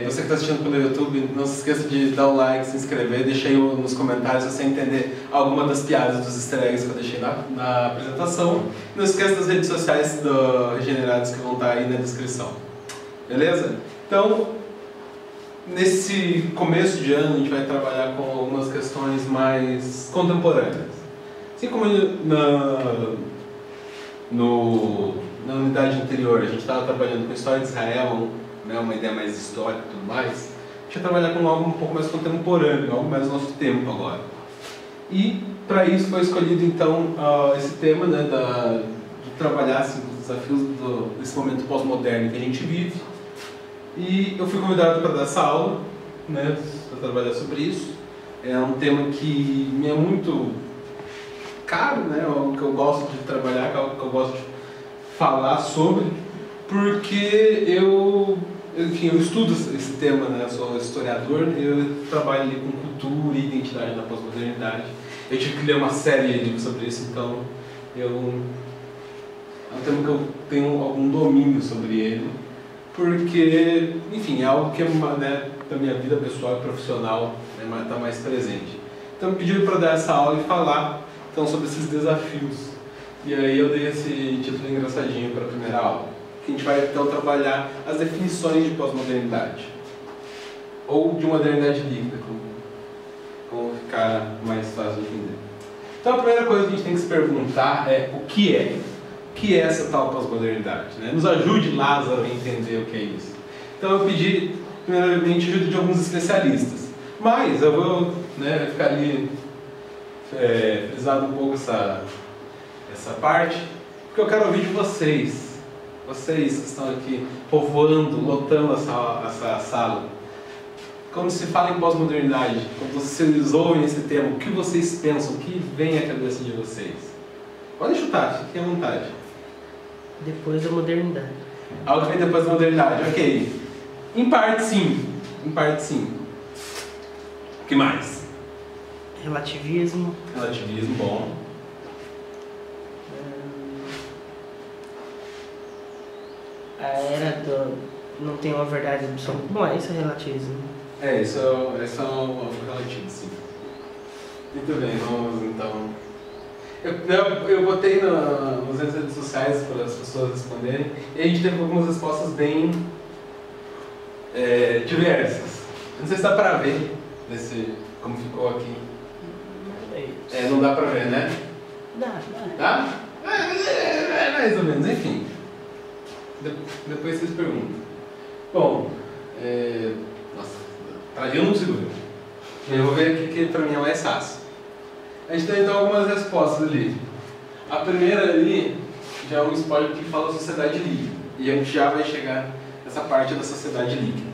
Você que está assistindo pelo YouTube, não se esqueça de dar um like, se inscrever, deixa aí nos comentários se você entender alguma das piadas dos easter eggs que eu deixei na apresentação. Não se esqueça das redes sociais do Regenerados que vão estar aí na descrição. Beleza? Então, nesse começo de ano a gente vai trabalhar com algumas questões mais contemporâneas. Assim como na unidade anterior a gente estava trabalhando com a história de Israel, né, uma ideia mais histórica e tudo mais, a gente vai trabalhar com algo um pouco mais contemporâneo, algo mais do nosso tempo agora. E para isso foi escolhido então esse tema, né, de trabalhar assim, os desafios desse momento pós-moderno que a gente vive. E eu fui convidado para dar essa aula, né, para trabalhar sobre isso. É um tema que me é muito caro, né, algo que eu gosto de trabalhar, algo que eu gosto de falar sobre, porque eu estudo esse tema, né? Eu sou historiador, eu trabalho ali com cultura e identidade na pós-modernidade. Eu tive que ler uma série de livros sobre isso, então é um tema que eu tenho algum domínio sobre ele, porque, enfim, é algo que, né, da minha vida pessoal e profissional, né, está mais presente. Então me pediram para dar essa aula e falar então, sobre esses desafios. E aí eu dei esse título engraçadinho para a primeira aula. A gente vai então trabalhar as definições de pós-modernidade ou de modernidade líquida, como ficar mais fácil de entender. Então a primeira coisa que a gente tem que se perguntar é o que é essa tal pós-modernidade, né? Nos ajude, Lázaro, a entender o que é isso. Então eu pedi primeiramente ajuda de alguns especialistas, mas eu vou, né, ficar ali frisado um pouco essa parte, porque eu quero ouvir de vocês que estão aqui povoando, lotando essa sala. Quando se fala em pós-modernidade, quando vocês ouvem esse tema, o que vocês pensam, o que vem à cabeça de vocês? Podem chutar, fiquem à vontade. Depois da modernidade. Algo que vem depois da modernidade, ok. Em parte sim. O que mais? Relativismo. Relativismo, bom. A era do não tem uma verdade absoluta. Bom, isso é relativismo. Isso é um relativo, sim. Muito bem, vamos então. Eu botei nas redes sociais para as pessoas responderem e a gente teve algumas respostas bem diversas. Não sei se dá para ver como ficou aqui. Não dá para ver, né? Dá? Mais ou menos, enfim. Depois vocês perguntam. Bom, nossa, travei um segundo. Eu vou ver aqui que para mim é mais fácil. A gente tem então algumas respostas ali. A primeira ali já é um spoiler que fala sociedade líquida. E a gente já vai chegar nessa parte da sociedade líquida.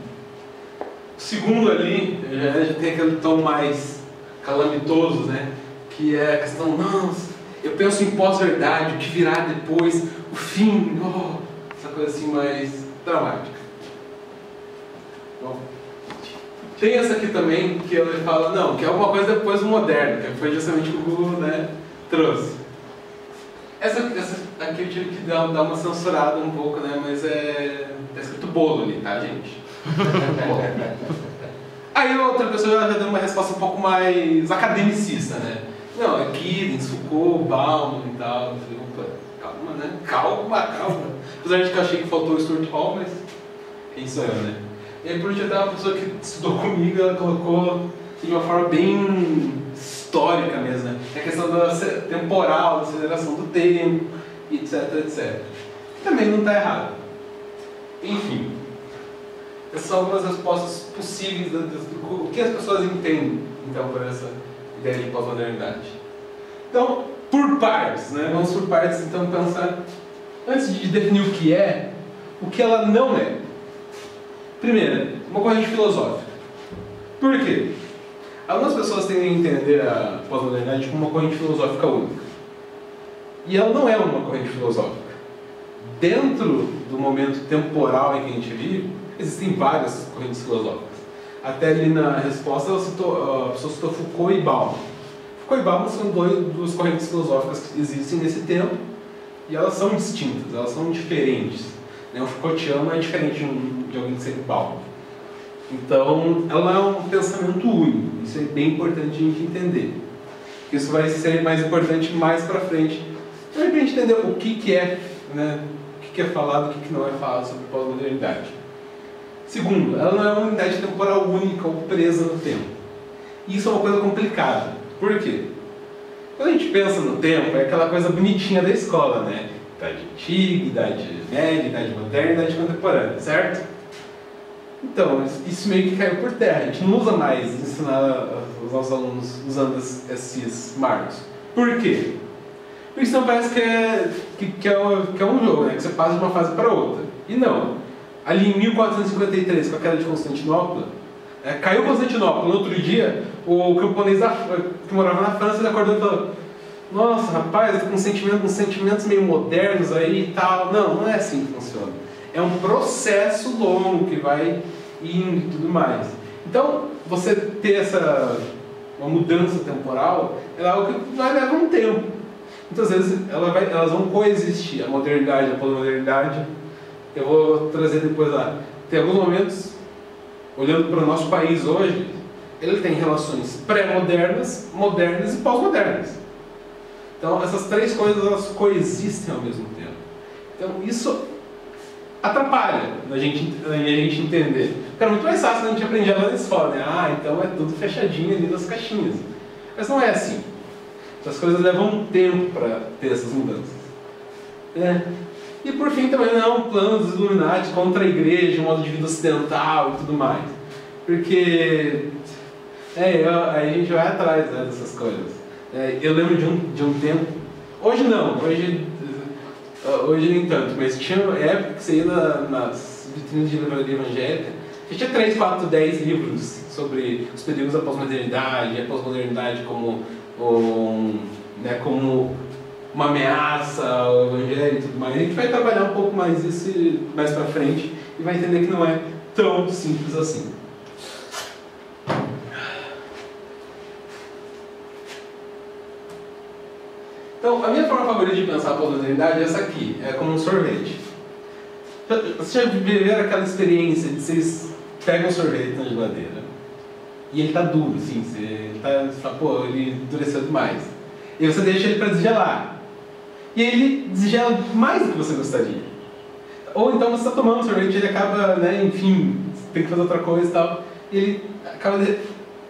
O segundo ali já tem aquele tom mais calamitoso, né? Que é a questão, nossa, eu penso em pós-verdade, o que virá depois, o fim, essa coisa assim mais dramática. Bom, tem essa aqui também, que ele fala, não, que é alguma coisa depois do moderno, que foi justamente o que o Google, né, trouxe. Essa aqui eu tive que dar uma censurada um pouco, né, mas tá escrito bolo ali, tá, gente? Aí outra pessoa já deu uma resposta um pouco mais academicista, né? Não, é Giddens, Foucault, Bauman e tal. Eu falei, opa, calma, né? Calma. Apesar de que eu achei que faltou o Stuart Hall, mas quem sou eu, né? E aí por último até uma pessoa que estudou comigo, ela colocou de uma forma bem histórica mesmo, né? A questão da temporal, da aceleração do tempo, etc. Também não está errado. Enfim, essas são algumas respostas possíveis do que as pessoas entendem, então, por essa ideia de pós-modernidade. Então, por partes, né? Vamos por partes, então, pensar, antes de definir o que ela não é. Primeiro, uma corrente filosófica. Por quê? Algumas pessoas tendem a entender a pós-modernidade como uma corrente filosófica única. E ela não é uma corrente filosófica. Dentro do momento temporal em que a gente vive, existem várias correntes filosóficas. Até ali na resposta, a pessoa citou Foucault e Bauman. Foucault e Bauman são duas correntes filosóficas que existem nesse tempo e elas são distintas, elas são diferentes. O Foucaultiano é diferente de alguém que seja Bauman. Então, ela é um pensamento único. Isso é bem importante a gente entender. Isso vai ser mais importante mais para frente, para a gente entender o que é, né, o que é falado, o que não é falado sobre pós-modernidade. Segundo, ela não é uma unidade temporal única ou presa no tempo. Isso é uma coisa complicada. Por quê? Quando a gente pensa no tempo, é aquela coisa bonitinha da escola, né? Idade antiga, idade média, idade moderna, idade contemporânea, certo? Então, isso meio que caiu por terra. A gente não usa mais ensinar os nossos alunos usando esses marcos. Por quê? Porque senão parece que é um jogo, né? Que você passa de uma fase para outra. E não. Ali em 1453, com a queda de Constantinopla, caiu Constantinopla. No outro dia, o camponês que morava na França, ele acordou e falou: nossa, rapaz, eu tô com uns sentimentos meio modernos aí e tal. Não é assim que funciona. É um processo longo que vai indo e tudo mais. Então, você ter uma mudança temporal é algo que vai levar um tempo. Muitas vezes elas vão coexistir, a modernidade, a pós-modernidade. Eu vou trazer depois lá. Tem alguns momentos, olhando para o nosso país hoje, ele tem relações pré-modernas, modernas e pós-modernas. Então, essas três coisas elas coexistem ao mesmo tempo. Então, isso atrapalha a gente entender. Porque era muito mais fácil a gente aprender lá na escola, né? Então é tudo fechadinho ali nas caixinhas. Mas não é assim. As coisas levam um tempo para ter essas mudanças. E por fim também não planos dos Illuminati contra a igreja, o modo de vida ocidental e tudo mais. Porque aí a gente vai atrás, né, dessas coisas. Eu lembro de um tempo, hoje não, hoje nem tanto, mas tinha uma época que você ia nas vitrines de livraria evangélica, que tinha 3, 4, 10 livros sobre os perigos da pós-modernidade, a pós-modernidade como uma ameaça ao evangelho e tudo mais. A gente vai trabalhar um pouco mais isso mais pra frente e vai entender que não é tão simples assim. Então, a minha forma favorita de pensar a pós-modernidade é essa aqui, é como um sorvete. Você já viveram aquela experiência de vocês pegam um sorvete na geladeira e ele tá duro, assim, você fala, pô, ele endureceu demais. E você deixa ele para desgelar. E ele desgela mais do que você gostaria. Ou então você está tomando sorvete e ele acaba, enfim, tem que fazer outra coisa e tal. E ele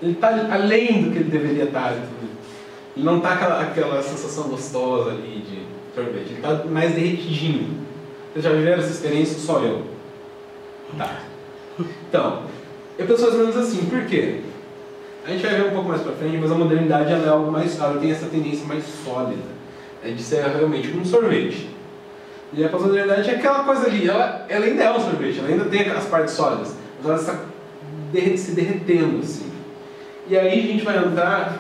está além do que ele deveria estar. Ele não está aquela sensação gostosa ali de sorvete. Ele está mais derretidinho. Vocês já viveram essa experiência? Só eu. Tá. Então, eu penso mais ou menos assim. Por quê? A gente vai ver um pouco mais pra frente, mas a modernidade ela é algo mais, ela tem essa tendência mais sólida. De ser realmente como um sorvete. E a pós-modernidade é aquela coisa ali, ela ainda é um sorvete, ela ainda tem as partes sólidas, mas ela está se derretendo assim. E aí a gente vai entrar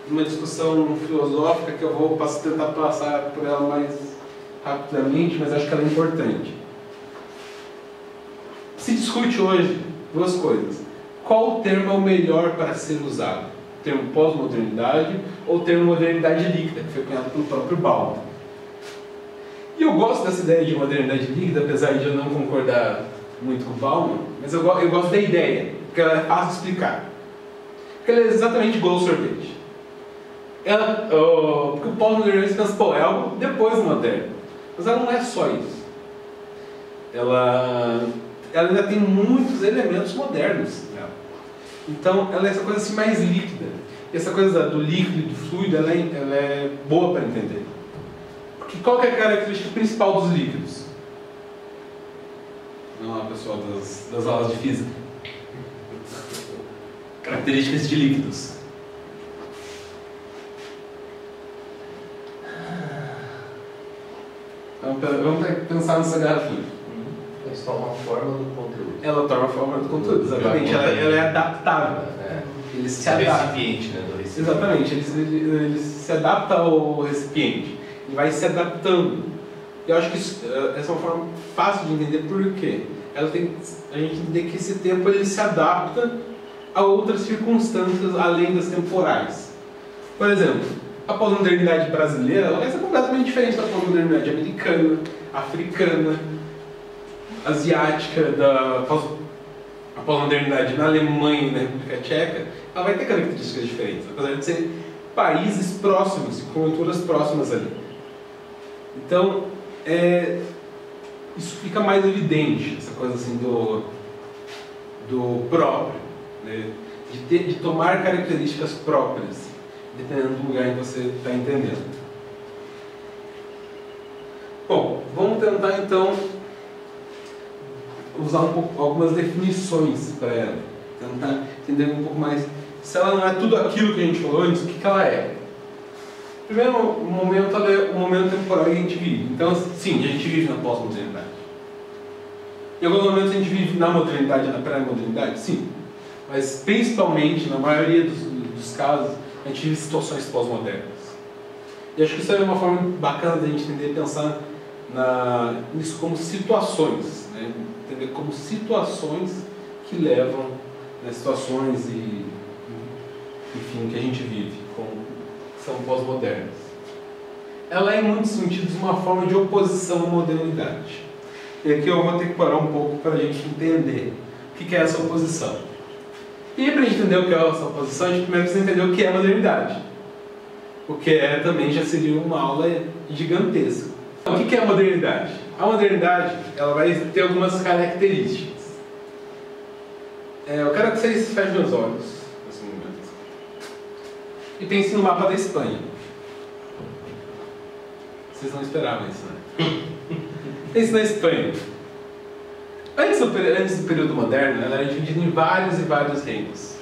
numa discussão filosófica que eu vou tentar passar por ela mais rapidamente, mas acho que ela é importante. Se discute hoje duas coisas. Qual o termo é o melhor para ser usado? O termo pós-modernidade ou o termo modernidade líquida, que foi cunhado pelo próprio Bauman. E eu gosto dessa ideia de modernidade líquida, apesar de eu não concordar muito com o Bauman, mas eu gosto da ideia, porque ela é fácil de explicar. Porque ela é exatamente igual ao sorvete. Porque o pós-modernidade pensa, é algo depois do moderno. Mas ela não é só isso. Ela ainda tem muitos elementos modernos. Então, ela é essa coisa assim mais líquida. E essa coisa do líquido e do fluido, ela é boa para entender. Porque qual que é a característica principal dos líquidos? Não é, pessoal das aulas de física. Características de líquidos. Vamos pensar nessa garrafinha. Eles tomam a forma do conteúdo. Ela toma a forma do conteúdo, exatamente. Ela é adaptável. Eles se adaptam. Recipiente, né? Do recipiente. Exatamente, ele se adapta ao recipiente. Ele vai se adaptando. Eu acho que essa é uma forma fácil de entender por quê. A gente entender que esse tempo ele se adapta a outras circunstâncias além das temporais. Por exemplo, a pós-modernidade brasileira ela vai ser completamente diferente da pós-modernidade americana, africana, asiática, a pós-modernidade na Alemanha e na República Tcheca, ela vai ter características diferentes, apesar de ser países próximos e com culturas próximas ali. Então, isso fica mais evidente, essa coisa assim do próprio, né? De tomar características próprias, dependendo do lugar em que você está entendendo. Bom, vamos tentar então usar algumas definições para ela, tentar entender um pouco mais se ela não é tudo aquilo que a gente falou antes, o que ela é. Primeiro momento, ela é o momento temporal que a gente vive. Então, sim, a gente vive na pós-modernidade. Em alguns momentos a gente vive na modernidade, na pré-modernidade, sim. Mas principalmente, na maioria dos casos, a gente vive situações pós-modernas. E acho que isso é uma forma bacana da gente entender e pensar nisso como situações, né? Entender como situações que levam, né, situações e, enfim, que a gente vive, que são pós-modernas. Ela é, em muitos sentidos, uma forma de oposição à modernidade. E aqui eu vou ter que parar um pouco para a gente entender o que é essa oposição. E para a gente entender o que é essa oposição, a gente primeiro precisa entender o que é modernidade. O que também já seria uma aula gigantesca. Então, o que é a modernidade? A modernidade, ela vai ter algumas características. Eu quero que vocês fechem os olhos nesse momento e pensem no mapa da Espanha. Vocês não esperavam isso, né? Pense na Espanha. Antes do período moderno, ela era dividida em vários e vários reinos.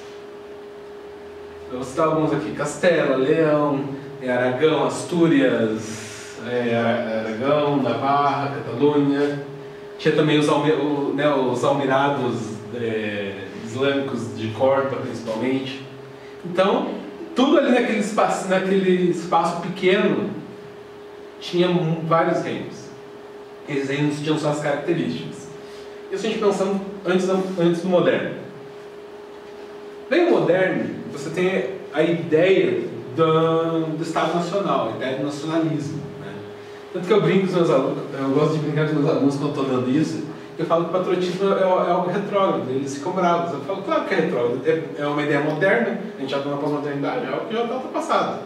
Eu vou citar alguns aqui: Castela, Leão, Aragão, Astúrias, Aragão, Navarra, Catalunha. Tinha também os almirados islâmicos de Córdoba, principalmente. Então, tudo ali naquele espaço pequeno tinha vários reinos. Esses reinos tinham suas características. Isso a gente pensando antes do moderno. Bem o moderno, você tem a ideia do Estado Nacional, a ideia do nacionalismo, né? Tanto que eu brinco com os meus alunos, eu gosto de brincar com os meus alunos quando estou dando isso, eu falo que o patriotismo é algo retrógrado, eles ficam bravos. Eu falo, claro que é retrógrado, é uma ideia moderna, a gente já está na pós-modernidade, é algo que já está ultrapassado.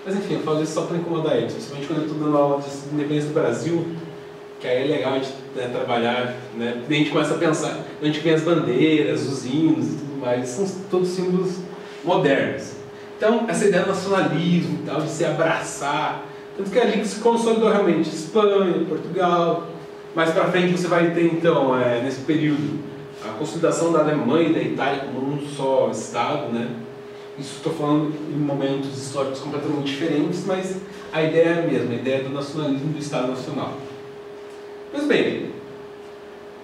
Mas enfim, eu falo isso só para incomodar eles, principalmente quando eu estou dando aula de independência do Brasil, que aí é legal a gente trabalhar, né? A gente começa a pensar, a gente vê as bandeiras, os hinos e tudo mais, são todos símbolos modernos. Então, essa ideia do nacionalismo e tal, de se abraçar, tanto que é ali que se consolidou realmente Espanha, Portugal. Mais para frente você vai ter, então, nesse período, a consolidação da Alemanha e da Itália como um só Estado, né? Isso estou falando em momentos históricos completamente diferentes, mas a ideia é a mesma, a ideia do nacionalismo do Estado Nacional. Mas bem,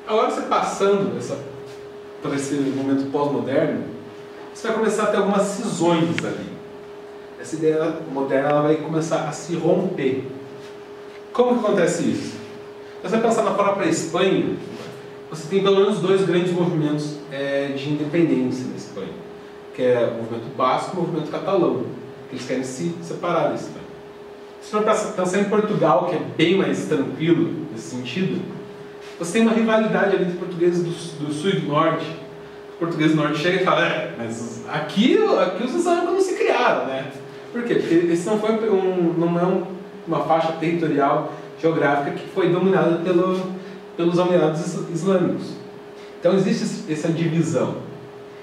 agora você passando por esse momento pós-moderno, você vai começar a ter algumas cisões ali. Essa ideia moderna ela vai começar a se romper. Como que acontece isso? Se você pensar na própria Espanha, você tem pelo menos dois grandes movimentos de independência na Espanha, que é o movimento basco e o movimento catalão, que eles querem se separar da Espanha. Se for pensar em Portugal, que é bem mais tranquilo nesse sentido, você tem uma rivalidade ali entre portugueses do sul e do norte. Os portugueses do norte chegam e falam, mas aqui os islâmicos não se criaram, né? Por quê? Porque esse não é uma faixa territorial geográfica que foi dominada pelos almirados islâmicos. Então existe essa divisão.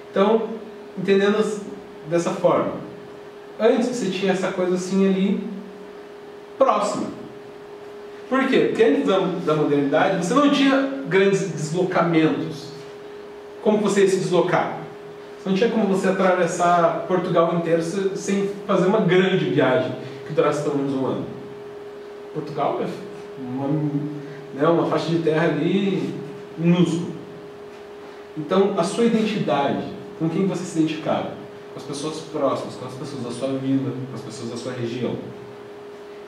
Então, entendendo dessa forma, antes você tinha essa coisa assim ali próxima. Por quê? Porque antes da modernidade você não tinha grandes deslocamentos. Como você ia se deslocar? Você não tinha como você atravessar Portugal inteiro sem fazer uma grande viagem que durasse pelo menos um ano. Portugal é uma faixa de terra ali minúscula. Então, a sua identidade, com quem você se identificava? Com as pessoas próximas, com as pessoas da sua vila, com as pessoas da sua região.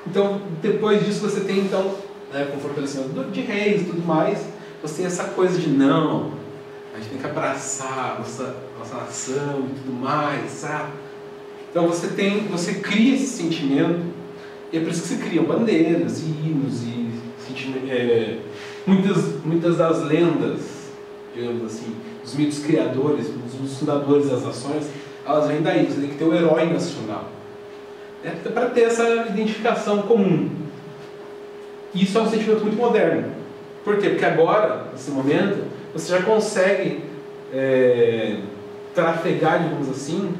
Então, depois disso você tem, então, com o fortalecimento de reis e tudo mais, você tem essa coisa de não, a gente tem que abraçar a nossa nação e tudo mais, sabe? Então você cria esse sentimento, e é por isso que se criam bandeiras e hinos e muitas das lendas, digamos assim, os mitos criadores, os fundadores das nações, elas vêm daí. Você tem que ter o herói nacional. Para ter essa identificação comum. E isso é um sentimento muito moderno. Por quê? Porque agora, nesse momento, você já consegue trafegar, digamos assim,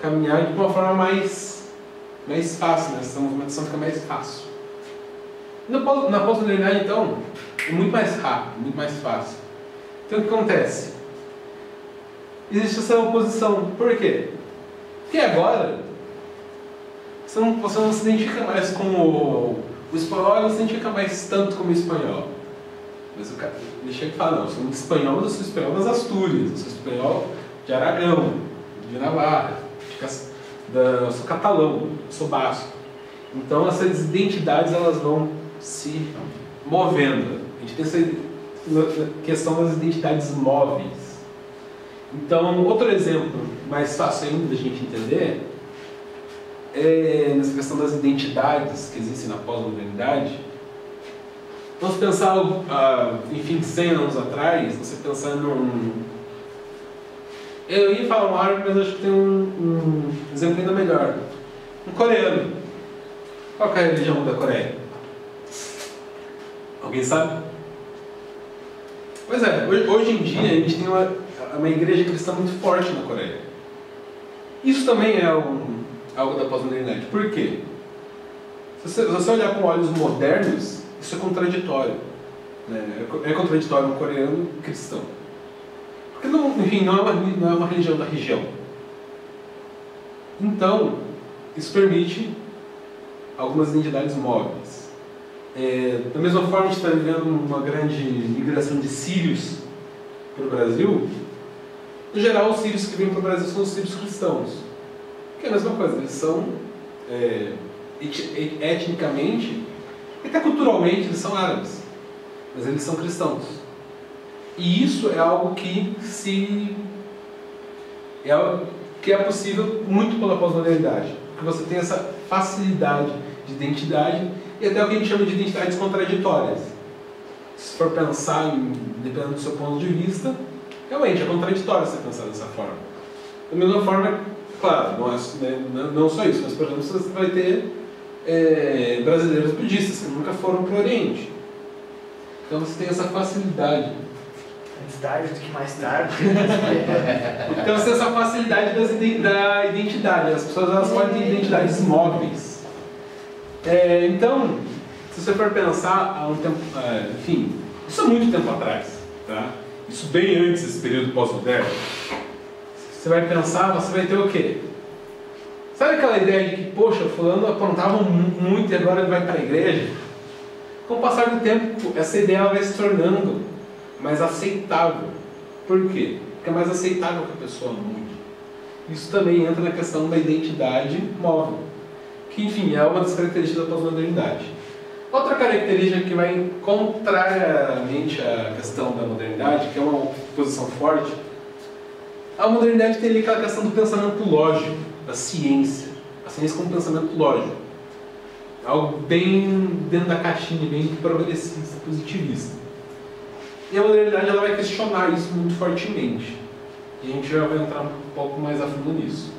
caminhar de uma forma mais fácil, né? Essa movimentação fica mais fácil. Na pós-modernidade, então, é muito mais rápido, muito mais fácil. Então, o que acontece? Existe essa oposição. Por quê? Porque agora, você não se identifica mais com o espanhol, não se identifica mais tanto como o espanhol. Mas deixa eu falar, não, eu sou espanhol, eu sou espanhol das Astúrias, eu sou espanhol de Aragão, de Navarra, eu sou catalão, eu sou basco. Então essas identidades elas vão se movendo. A gente tem essa questão das identidades móveis. Então, outro exemplo mais fácil ainda da gente entender é nessa questão das identidades que existem na pós-modernidade. Vamos pensar, enfim, 100 anos atrás, você pensar num... Eu ia falar um árabe, mas acho que tem um exemplo ainda melhor. Um coreano. Qual que é a religião da Coreia? Alguém sabe? Pois é, hoje em dia a gente tem uma igreja cristã muito forte na Coreia. Isso também é algo da pós-modernidade. Por quê? Se você olhar com olhos modernos, isso é contraditório. Né? É contraditório um coreano cristão. Porque, enfim, não é uma religião da região. Então, isso permite algumas identidades móveis. Da mesma forma, a gente está vivendo uma grande migração de sírios para o Brasil. No geral, os sírios que vêm para o Brasil são os sírios cristãos. Que é a mesma coisa, eles são etnicamente e até culturalmente eles são árabes, mas eles são cristãos. E isso é algo que é possível muito pela pós-modernidade, porque você tem essa facilidade de identidade e até o que a gente chama de identidades contraditórias. Se for pensar, dependendo do seu ponto de vista, realmente é contraditório você pensar dessa forma. Da mesma forma, claro, não só isso, mas por exemplo, você vai ter brasileiros budistas que nunca foram para o Oriente. Então você tem essa facilidade. Antes tarde do que mais tarde. Então você tem essa facilidade da identidade. As pessoas elas podem ter identidades móveis. Então, se você for pensar há um tempo, enfim, isso há muito tempo atrás, tá? Isso bem antes desse período pós-moderno. Você vai pensar, você vai ter o quê? Sabe aquela ideia de que, poxa, fulano aprontava muito e agora ele vai para a igreja? Com o passar do tempo, essa ideia vai se tornando mais aceitável. Por quê? Porque é mais aceitável que a pessoa mude. Isso também entra na questão da identidade móvel, que, enfim, é uma das características da pós-modernidade. Outra característica que vai contrariamente à questão da modernidade, que é uma posição forte, a modernidade tem ali aquela questão do pensamento lógico, da ciência. A ciência como pensamento lógico. Algo bem dentro da caixinha, bem progressista, positivista. E a modernidade ela vai questionar isso muito fortemente. E a gente já vai entrar um pouco mais a fundo nisso.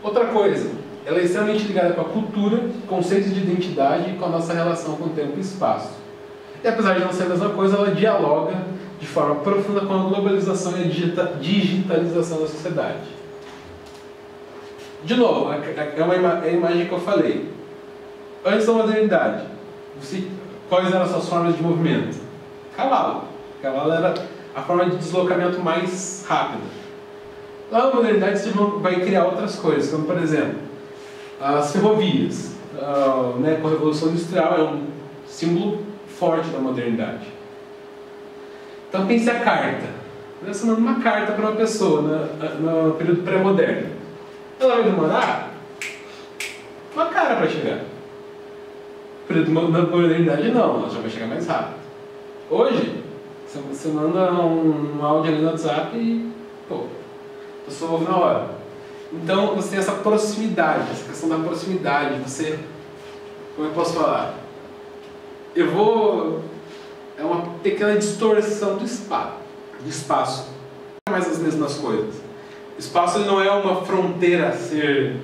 Outra coisa, ela é extremamente ligada com a cultura, conceitos de identidade e com a nossa relação com o tempo e espaço. E apesar de não ser a mesma coisa, ela dialoga de forma profunda com a globalização e a digitalização da sociedade. De novo, é a imagem que eu falei. Antes da modernidade, quais eram as suas formas de movimento? Cavalo. Cavalo era a forma de deslocamento mais rápida. Lá na modernidade você vai criar outras coisas, como por exemplo, as ferrovias. Com a Revolução Industrial é um símbolo forte da modernidade. Então pense a carta. Você manda uma carta para uma pessoa no período pré-moderno. Ela vai demorar uma cara para chegar. Na modernidade não, ela já vai chegar mais rápido. Hoje, você manda um áudio ali no WhatsApp e a pessoa ouve na hora. Então você tem essa proximidade, essa questão da proximidade. Você, como eu posso falar? É uma pequena distorção do espaço. mais as mesmas coisas. O espaço ele não é uma fronteira a ser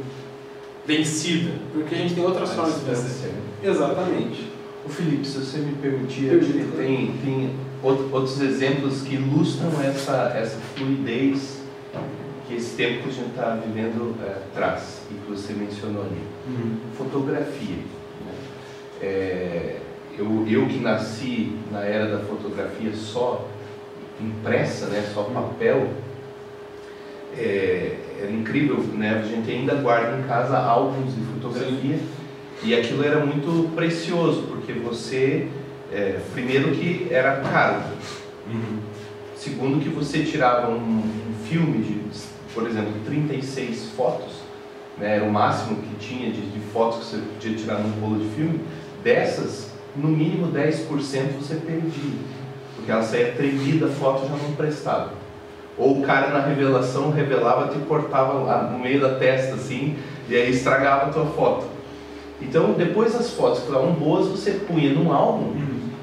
vencida, porque a gente tem outras formas de vencer. Exatamente. Ô Felipe, se você me permitir, acho que tem outros exemplos que ilustram essa fluidez que esse tempo que a gente está vivendo traz, e que você mencionou ali. Fotografia. Né? Eu que nasci na era da fotografia só impressa, né, só papel, é incrível, né? A gente ainda guarda em casa álbuns de fotografia. Sim. E aquilo era muito precioso, porque você, primeiro que era caro, segundo que você tirava um filme de, por exemplo, 36 fotos, né, era o máximo que tinha de fotos que você podia tirar num rolo de filme, dessas, no mínimo 10% você perdia, porque ela saía tremida, a foto já não prestava. Ou o cara na revelação revelava, te cortava lá no meio da testa assim, e aí estragava a tua foto. Então, depois as fotos que estavam boas, você punha num álbum,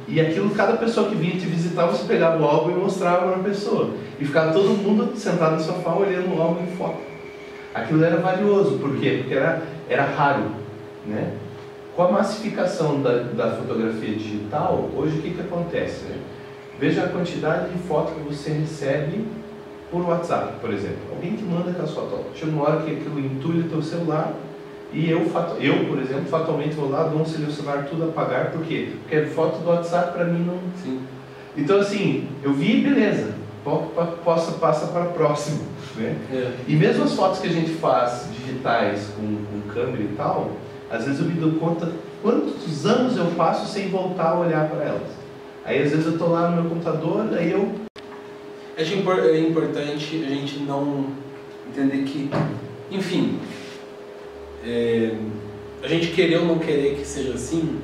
e aquilo, cada pessoa que vinha te visitar, você pegava o álbum e mostrava para uma pessoa. E ficava todo mundo sentado no sofá olhando o álbum em foto. Aquilo era valioso, por quê? Porque era raro, né? Com a massificação da fotografia digital, hoje o que acontece, né? Veja a quantidade de fotos que você recebe por WhatsApp, por exemplo. Alguém te manda aquela foto. Chega uma hora que aquilo entulha o teu celular, e eu, por exemplo, fatalmente vou lá, dou um celular tudo apagar, por quê? Porque a foto do WhatsApp para mim não... Sim. Então assim, eu vi, beleza, passa para a próxima, né? E mesmo as fotos que a gente faz digitais com câmera e tal, às vezes eu me dou conta quantos anos eu passo sem voltar a olhar para elas. Aí às vezes eu estou lá no meu computador, aí eu... Acho importante a gente não entender que, enfim, a gente querer ou não querer que seja assim,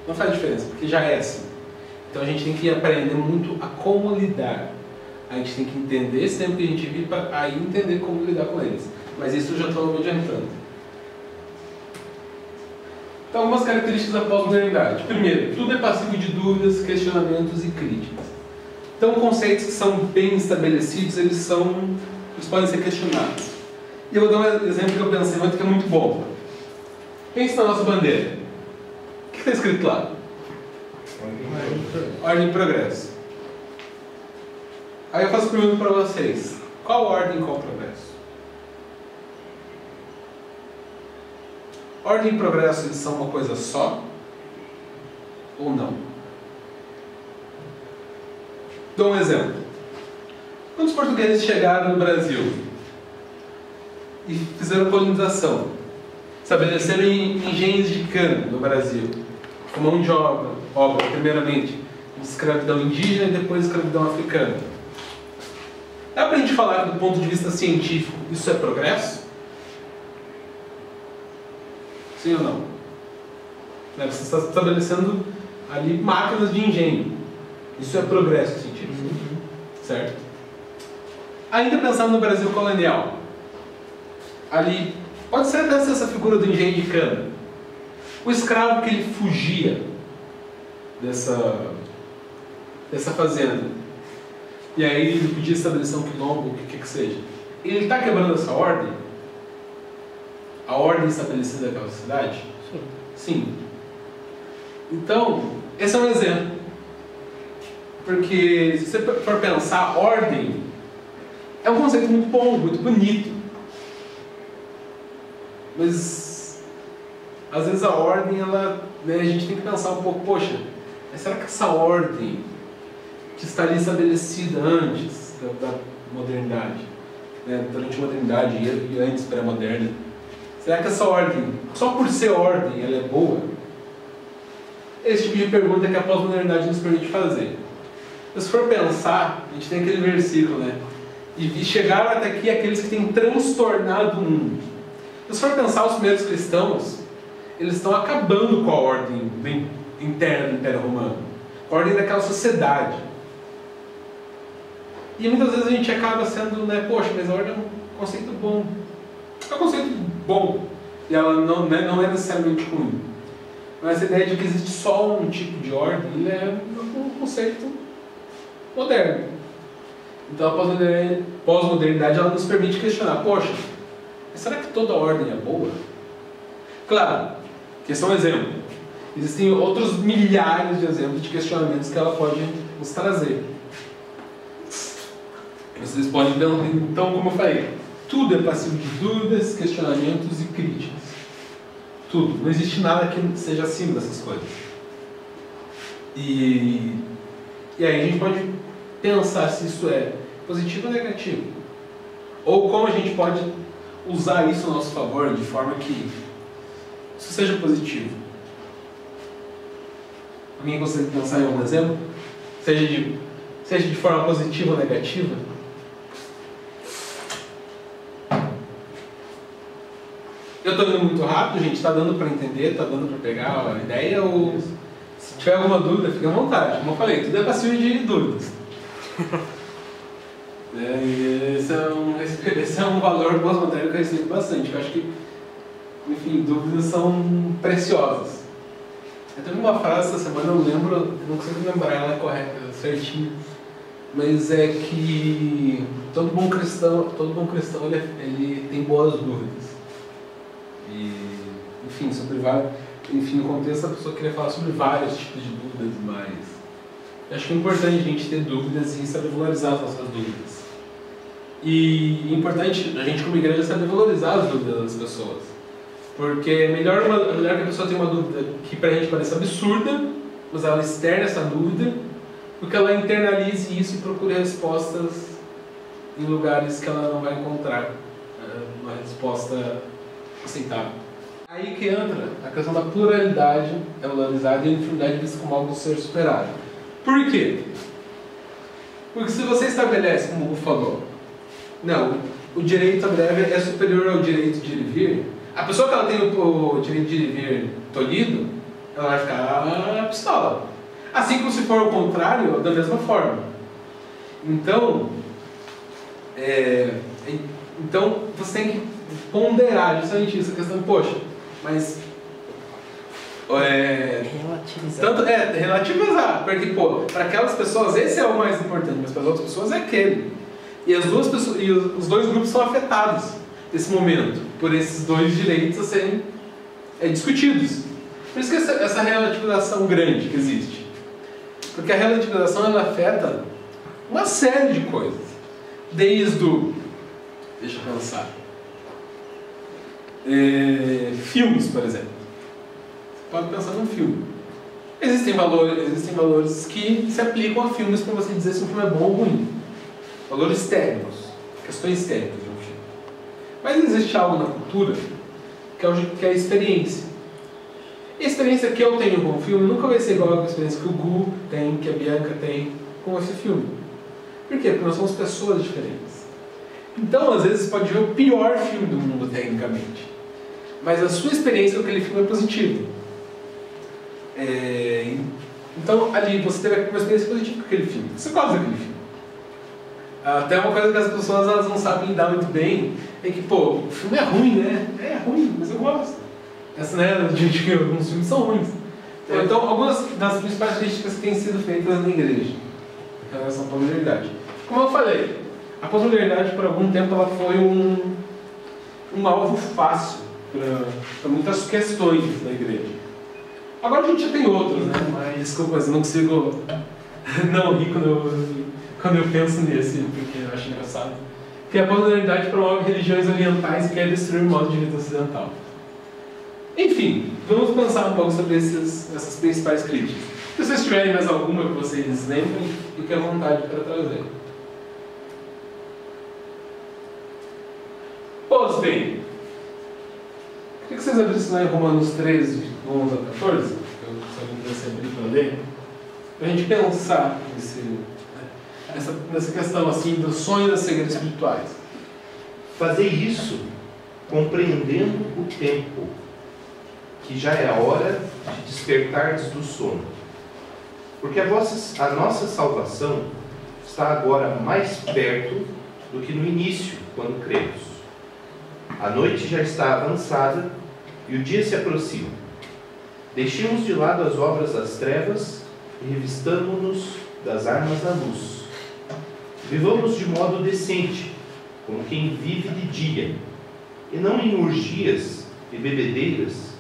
não faz diferença, porque já é assim. Então a gente tem que aprender muito a como lidar. A gente tem que entender esse tempo que a gente vive para aí entender como lidar com eles. Mas isso eu já estou adiantando. Então, algumas características da pós-modernidade. Primeiro, tudo é passivo de dúvidas, questionamentos e críticas. Então, conceitos que são bem estabelecidos, eles podem ser questionados. E eu vou dar um exemplo que eu pensei muito, que é muito bom. Pense na nossa bandeira. O que está escrito lá? Ordem e progresso. Aí eu faço a pergunta para vocês. Qual ordem e qual progresso? Ordem e progresso, eles são uma coisa só? Ou não? Dou um exemplo. Quando os portugueses chegaram no Brasil e fizeram colonização, estabeleceram engenhos de cana no Brasil, com mão de obra, primeiramente, escravidão indígena e depois escravidão africana. Dá pra gente falar do ponto de vista científico, isso é progresso? Sim ou não? Você está estabelecendo ali máquinas de engenho. Isso é progresso científico. Certo? Ainda pensando no Brasil colonial. Ali, pode ser até essa figura do engenho de cana. O escravo que ele fugia dessa fazenda. E aí ele podia estabelecer um quilombo, o que seja. Ele está quebrando essa ordem? A ordem estabelecida daquela cidade? Sim. Então, esse é um exemplo. Porque se você for pensar, ordem é um conceito muito bom, muito bonito. Mas às vezes a ordem, a gente tem que pensar um pouco, poxa, mas será que essa ordem que está ali estabelecida antes da modernidade, né, durante a modernidade e antes pré-moderna, será que essa ordem, só por ser ordem, ela é boa? Esse tipo de pergunta que a pós-modernidade nos permite fazer. Se for pensar, a gente tem aquele versículo, né? E chegaram até aqui aqueles que têm transtornado o mundo. Se for pensar, os primeiros cristãos, eles estão acabando com a ordem interna do Império Romano, com a ordem daquela sociedade. E muitas vezes a gente acaba sendo, né, poxa, mas a ordem é um conceito bom. É um conceito bom. E ela não é necessariamente ruim. Mas essa ideia de que existe só um tipo de ordem, ele é um conceito moderno. Então a pós-modernidade ela nos permite questionar, poxa, mas será que toda ordem é boa? Claro, que esse é um exemplo. Existem outros milhares de exemplos de questionamentos que ela pode nos trazer. Vocês podem, então, como eu falei, tudo é passivo de dúvidas, questionamentos e críticas. Tudo. Não existe nada que seja acima dessas coisas. E aí a gente pode pensar se isso é positivo ou negativo. Ou como a gente pode usar isso a nosso favor de forma que isso seja positivo. Alguém consegue pensar em algum exemplo? Seja de forma positiva ou negativa? Eu estou indo muito rápido, gente? Está dando para entender? Está dando para pegar a ideia? Ou se tiver alguma dúvida, fique à vontade. Como eu falei, tudo é passivo de dúvidas. Esse é um valor pós-moderno que eu respeito bastante. Eu acho que, enfim, dúvidas são preciosas. Eu teve uma frase essa semana, eu lembro, não consigo lembrar ela correta, certinho, mas é que todo bom cristão ele tem boas dúvidas. E, enfim, no contexto a pessoa queria falar sobre vários tipos de dúvidas, mas eu acho que é importante a gente ter dúvidas e saber valorizar as nossas dúvidas. E é importante a gente como igreja saber valorizar as dúvidas das pessoas. Porque é melhor que a pessoa tenha uma dúvida que pra gente parece absurda, mas ela externa essa dúvida, do que ela internalize isso e procure respostas em lugares que ela não vai encontrar uma resposta aceitável. Aí que entra a questão da pluralidade é valorizada e a infinidade vista como algo a ser superado. Por quê? Porque se você estabelece, como o Hugo falou, não, o direito à greve é superior ao direito de ir e vir, a pessoa que ela tem o direito de ir e vir tolhido, ela vai ficar pistola. Assim como se for o contrário, da mesma forma. Então, você tem que ponderar justamente isso, a questão, poxa, mas relativizar, porque para aquelas pessoas esse é o mais importante, mas para as outras pessoas é aquele. E as duas pessoas, e os dois grupos são afetados nesse momento por esses dois direitos a serem discutidos. Por isso que essa relativização grande que existe, porque a relativização ela afeta uma série de coisas, desde o, deixa eu pensar, filmes, por exemplo. Você pode pensar num filme. Existem valores que se aplicam a filmes para você dizer se um filme é bom ou ruim. Valores técnicos, questões técnicas de um filme. Mas existe algo na cultura que é a experiência. E a experiência que eu tenho com o filme nunca vai ser igual a experiência que o Gu tem, que a Bianca tem com esse filme. Por quê? Porque nós somos pessoas diferentes. Então, às vezes, pode ver o pior filme do mundo, tecnicamente. Mas a sua experiência com aquele filme é positiva. Então, ali, você teve uma experiência positiva com aquele filme. Você gosta daquele filme. Até uma coisa que as pessoas elas não sabem lidar muito bem é que, o filme é ruim, né? É ruim, mas eu gosto. Essa, né, de que alguns filmes são ruins. Então, algumas das principais críticas que têm sido feitas na igreja em relação à pós-modernidade. Como eu falei, a pós-modernidade, por algum tempo, ela foi um alvo fácil para muitas questões da igreja. Agora a gente já tem outros, né? Mas, desculpa, mas eu não consigo não rir quando eu penso nesse, porque eu acho engraçado. Que a pós-modernidade promove religiões orientais e quer destruir o modo de vida ocidental. Enfim, vamos pensar um pouco sobre essas principais críticas. Se vocês tiverem mais alguma que vocês lembrem, fiquem à vontade para trazer. Pois bem, queria que vocês abrissem lá em Romanos 13, 11 a 14, se alguém quisesse abrir para ler, para a gente pensar nessa questão assim, dos sonhos das cegueiras espirituais. Fazer isso compreendendo o tempo, que já é a hora de despertardes do sono. Porque a nossa salvação está agora mais perto do que no início, quando cremos. A noite já está avançada e o dia se aproxima. Deixemos de lado as obras das trevas e revistamo-nos das armas da luz. Vivamos de modo decente, como quem vive de dia, e não em orgias e bebedeiras,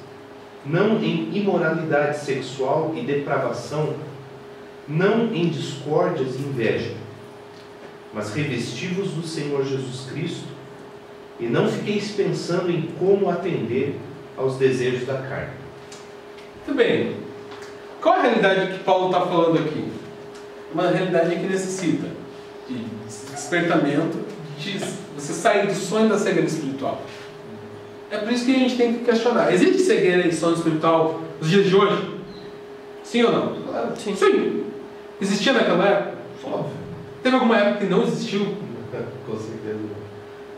não em imoralidade sexual e depravação, não em discórdias e inveja, mas revesti-vos do Senhor Jesus Cristo, e não fiqueis pensando em como atender aos desejos da carne. Muito bem. Qual a realidade que Paulo está falando aqui? Uma realidade que necessita de despertamento, de você sair do sonho da cegueira espiritual. É por isso que a gente tem que questionar. Existe cegueira e sono espiritual nos dias de hoje? Sim ou não? Sim. Sim. Existia naquela época? Óbvio. Teve alguma época que não existiu? Com certeza.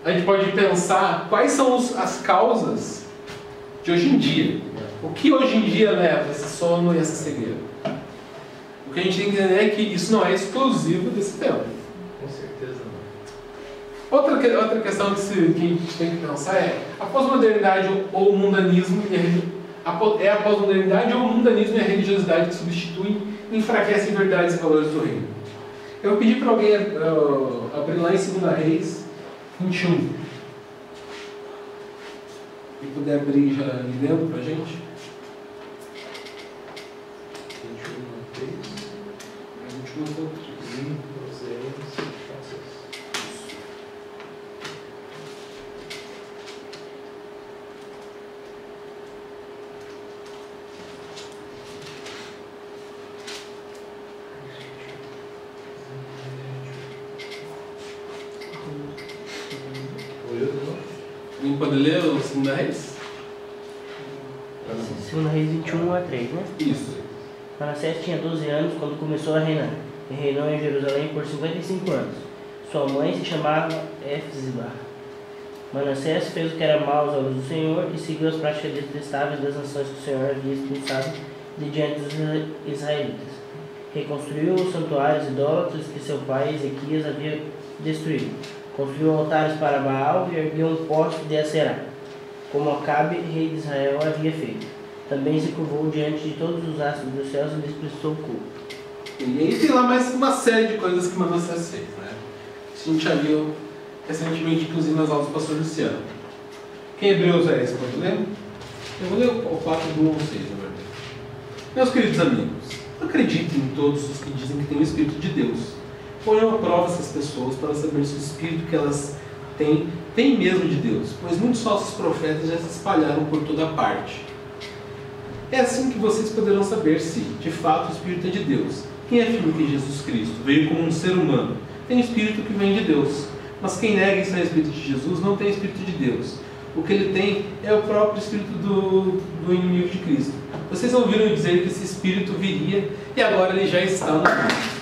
A gente pode pensar quais são as causas de hoje em dia. O que hoje em dia leva esse sono e essa cegueira? O que a gente tem que entender é que isso não é exclusivo desse tempo. Com certeza não. Outra questão que a gente tem que pensar é a pós-modernidade ou o mundanismo é a pós-modernidade ou o mundanismo e a religiosidade que substituem e enfraquecem verdades e valores do reino. Eu vou pedir para alguém abrir lá em 2 Reis 21. Se puder abrir já ali dentro para a gente. 21. Alguém pode ler o 2 Reis? 2 Reis 21 a 3, né? Isso. Manassés tinha 12 anos quando começou a reinar, e reinou em Jerusalém por 55 anos. Sua mãe se chamava Efzibá. Manassés fez o que era mau aos olhos do Senhor e seguiu as práticas detestáveis das nações que o Senhor havia expulsado de diante dos israelitas. Reconstruiu os santuários idólatras que seu pai Ezequias havia destruído. Construiu altares para Baal e ergueu um poste de Aserá, como Acabe, rei de Israel, havia feito. Também se curvou diante de todos os astros dos céus e lhes prestou culto. E aí tem lá mais uma série de coisas que Manassés fez, né? Isso a gente já viu recentemente, inclusive nas aulas do pastor Luciano. Quem Hebreus é esse? Pode ler? Eu vou ler o 4 do 1 ao 6, na verdade. Meus queridos amigos, acreditem em todos os que dizem que têm o Espírito de Deus. Ponham à prova essas pessoas para saber se o Espírito que elas têm tem mesmo de Deus, pois muitos falsos profetas já se espalharam por toda parte. É assim que vocês poderão saber se, de fato, o Espírito é de Deus. Quem afirma que Jesus Cristo veio como um ser humano tem o Espírito que vem de Deus. Mas quem nega isso a respeito de Jesus não tem o Espírito de Deus. O que ele tem é o próprio Espírito do inimigo de Cristo. Vocês ouviram dizer que esse Espírito viria e agora ele já está no mundo.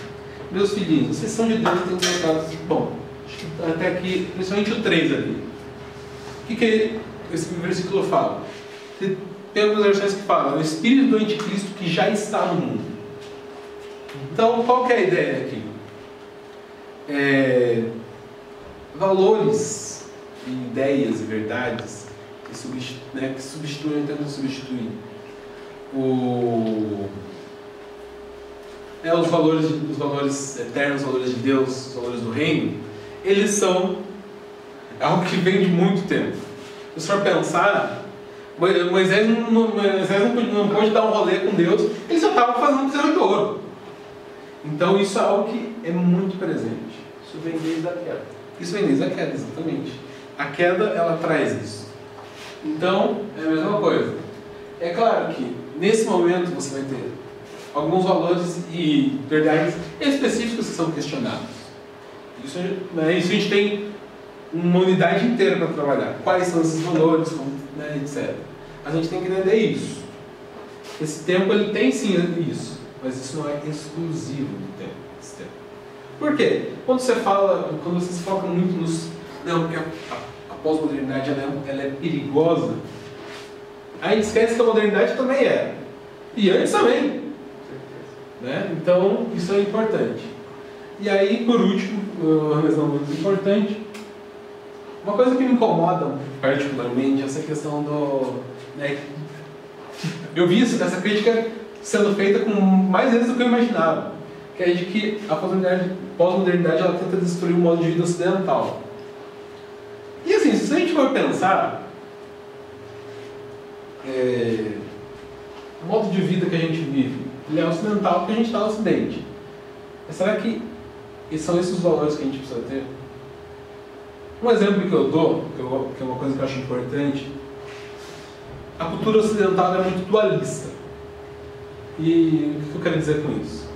Meus filhinhos, vocês são de Deus e têm colocado. Bom, até aqui, principalmente o 3 ali. O que esse versículo fala? Tem algumas versões que falam: o Espírito do Anticristo que já está no mundo. Então, qual que é a ideia aqui? Valores, ideias e verdades que substituem, tentam substituir os valores eternos, os valores de Deus, os valores do reino. Eles são algo que vem de muito tempo. Se for pensar, Moisés não pôde dar um rolê com Deus, ele só estava fazendo bezerro de ouro. Então isso é algo que é muito presente. Isso vem desde a queda. Isso vem desde a queda, exatamente. A queda, ela traz isso. Então, é a mesma coisa. É claro que, nesse momento, você vai ter alguns valores e verdades específicas que são questionados. Isso a gente tem uma unidade inteira para trabalhar. Quais são esses valores, etc. A gente tem que entender isso. Esse tempo, ele tem sim isso, mas isso não é exclusivo do tempo. Esse tempo. Por quê? Quando você se foca muito nos... Não, porque a pós-modernidade ela é perigosa. A gente esquece que a modernidade também é. E antes também. Né? Então, isso é importante. E aí, por último, mas não muito importante, uma coisa que me incomoda particularmente é essa questão do... Né, eu vi essa crítica sendo feita com mais vezes do que eu imaginava. que é de que a pós-modernidade ela tenta destruir o modo de vida ocidental. E assim, se a gente for pensar, o modo de vida que a gente vive, ele é ocidental porque a gente está no ocidente. Mas será que são esses os valores que a gente precisa ter? Um exemplo que eu dou, que é uma coisa que eu acho importante, a cultura ocidental é muito dualista. E o que eu quero dizer com isso?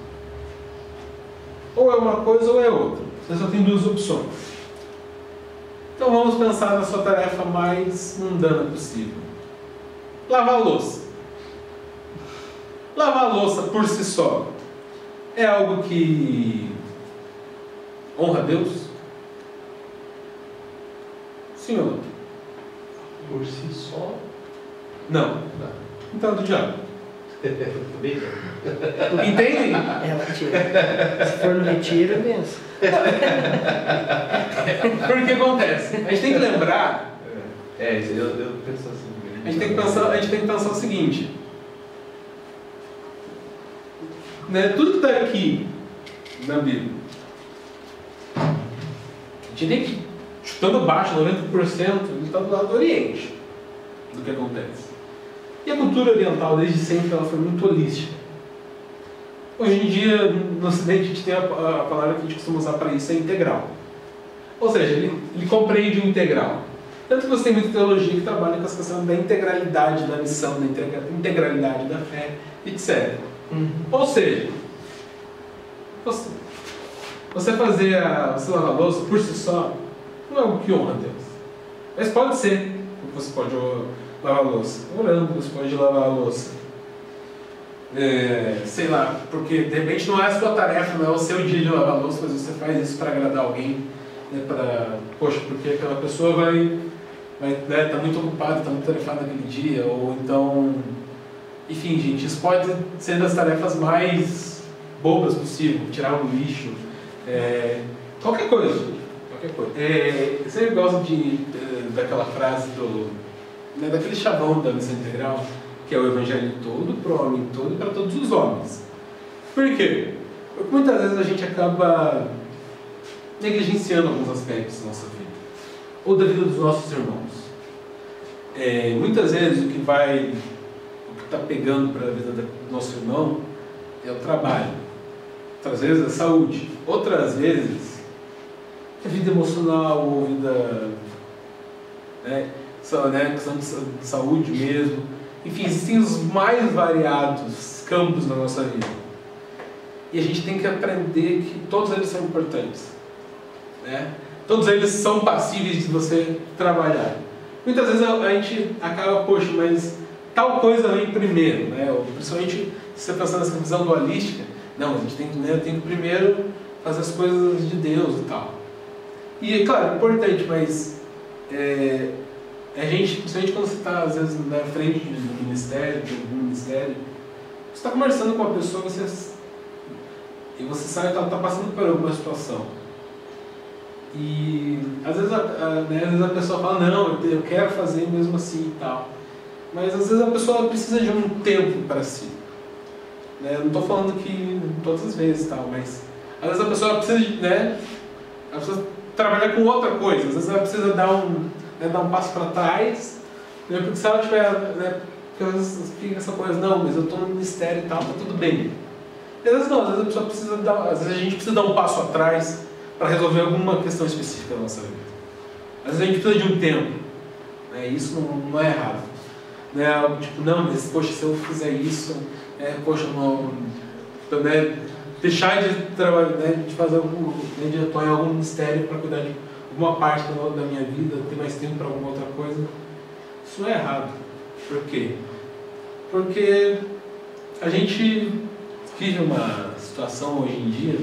Ou é uma coisa ou é outra. Você só tem duas opções. Então vamos pensar na sua tarefa mais mundana possível. Lavar a louça. Lavar a louça por si só é algo que honra a Deus? Sim ou não? Por si só? Não. Então é do diabo. Bem, Entendem? É retiro. Se for no retiro, é benção. Porque acontece? A gente tem que lembrar. eu penso assim. A gente tem que pensar o seguinte. Né, tudo que está aqui na Bíblia, a gente tem que, chutando baixo, 90%, ele está do lado do Oriente, do que acontece. E a cultura oriental, desde sempre, ela foi muito holística. Hoje em dia, no Ocidente, a gente tem a palavra que a gente costuma usar para isso, é integral. Ou seja, ele compreende o integral. Tanto que você tem muita teologia que trabalha com essa questão da integralidade da missão, da integralidade da fé, etc. Ou seja, você lavar a louça por si só não é algo que honra a Deus. Mas pode ser. Você pode lavar a louça orando, você pode lavar a louça. Sei lá, porque de repente não é a sua tarefa, não é o seu dia de lavar a louça, mas você faz isso para agradar alguém. Né, poxa, porque aquela pessoa vai tá muito ocupada, está muito tarefada naquele dia, ou então... Enfim, gente, isso pode ser das tarefas mais bobas possível, tirar um lixo, qualquer coisa. Eu sempre gosto daquela frase daquele chavão da missão integral, que é o evangelho todo, para o homem todo e para todos os homens. Por quê? Porque muitas vezes a gente acaba negligenciando alguns aspectos da nossa vida, ou da vida dos nossos irmãos. Muitas vezes o que está pegando para a vida do nosso irmão é o trabalho, outras vezes a saúde, outras vezes a vida emocional ou vida questão de saúde mesmo. Enfim, existem os mais variados campos na nossa vida e a gente tem que aprender que todos eles são importantes, né? Todos eles são passíveis de você trabalhar. Muitas vezes a gente acaba, poxa, mas tal coisa vem primeiro, né? Ou, principalmente se você pensar nessa visão dualística, não, a gente tem que primeiro fazer as coisas de Deus e tal. E, claro, é importante, mas a gente, principalmente quando você está, às vezes, na frente do ministério, de algum ministério, você está conversando com uma pessoa e você sabe que ela está passando por alguma situação. E, às vezes a pessoa fala, não, eu quero fazer mesmo assim e tal. Mas às vezes a pessoa precisa de um tempo para si. Né? Não estou falando que todas as vezes tal, mas às vezes a pessoa precisa ela precisa trabalhar com outra coisa. Às vezes ela precisa dar um passo para trás, né? Porque se ela tiver, porque às vezes fica essa coisa, não, mas eu estou no ministério e tal, tá tudo bem. E às vezes não, às vezes a pessoa precisa às vezes a gente precisa dar um passo atrás para resolver alguma questão específica da nossa vida. Às vezes a gente precisa de um tempo, né? Isso não é errado. Não é algo tipo, não, mas poxa, se eu fizer isso, poxa, não, deixar de trabalhar, de fazer de atuar em algum ministério para cuidar de alguma parte da minha vida, ter mais tempo para alguma outra coisa, isso não é errado. Por quê? Porque a gente vive uma situação hoje em dia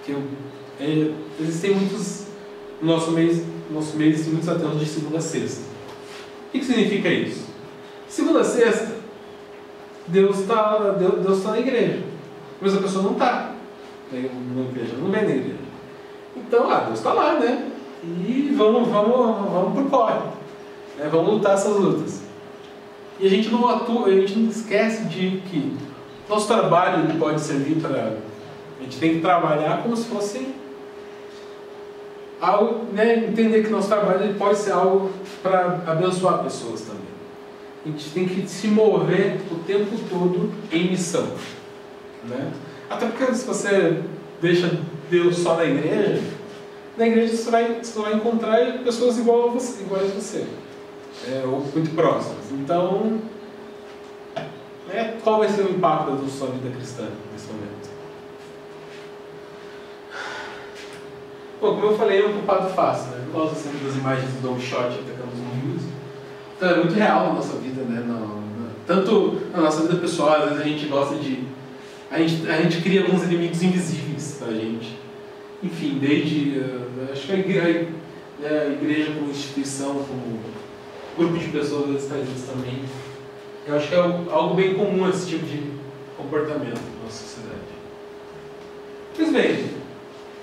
que existem muitos, no nosso meio existem muitos ateus de segunda a sexta. O que significa isso? Segunda a sexta, Deus está na igreja, mas a pessoa não está na igreja, não vem na igreja. Então, Deus está lá, né? E vamos pro corre, né? Vamos lutar essas lutas. E a gente não esquece de que nosso trabalho pode servir para A gente tem que trabalhar como se fosse algo, né? Entender que nosso trabalho ele pode ser algo para abençoar pessoas também. A gente tem que se mover o tempo todo em missão, né? Até porque se você deixa Deus só na igreja você vai encontrar pessoas iguais a você, ou muito próximas. Então, qual vai ser o impacto da sua vida cristã nesse momento? Bom, como eu falei, é um culpado fácil, né? Eu gosto sempre das imagens do Don Quixote atacando os zumbis. Então é muito real na nossa vida, né? Tanto na nossa vida pessoal, às vezes a gente gosta de... A gente cria alguns inimigos invisíveis pra gente. Enfim, desde... acho que a igreja como instituição, como grupo de pessoas, às vezes faz isso também. Eu acho que é algo bem comum esse tipo de comportamento na nossa sociedade. Pois bem,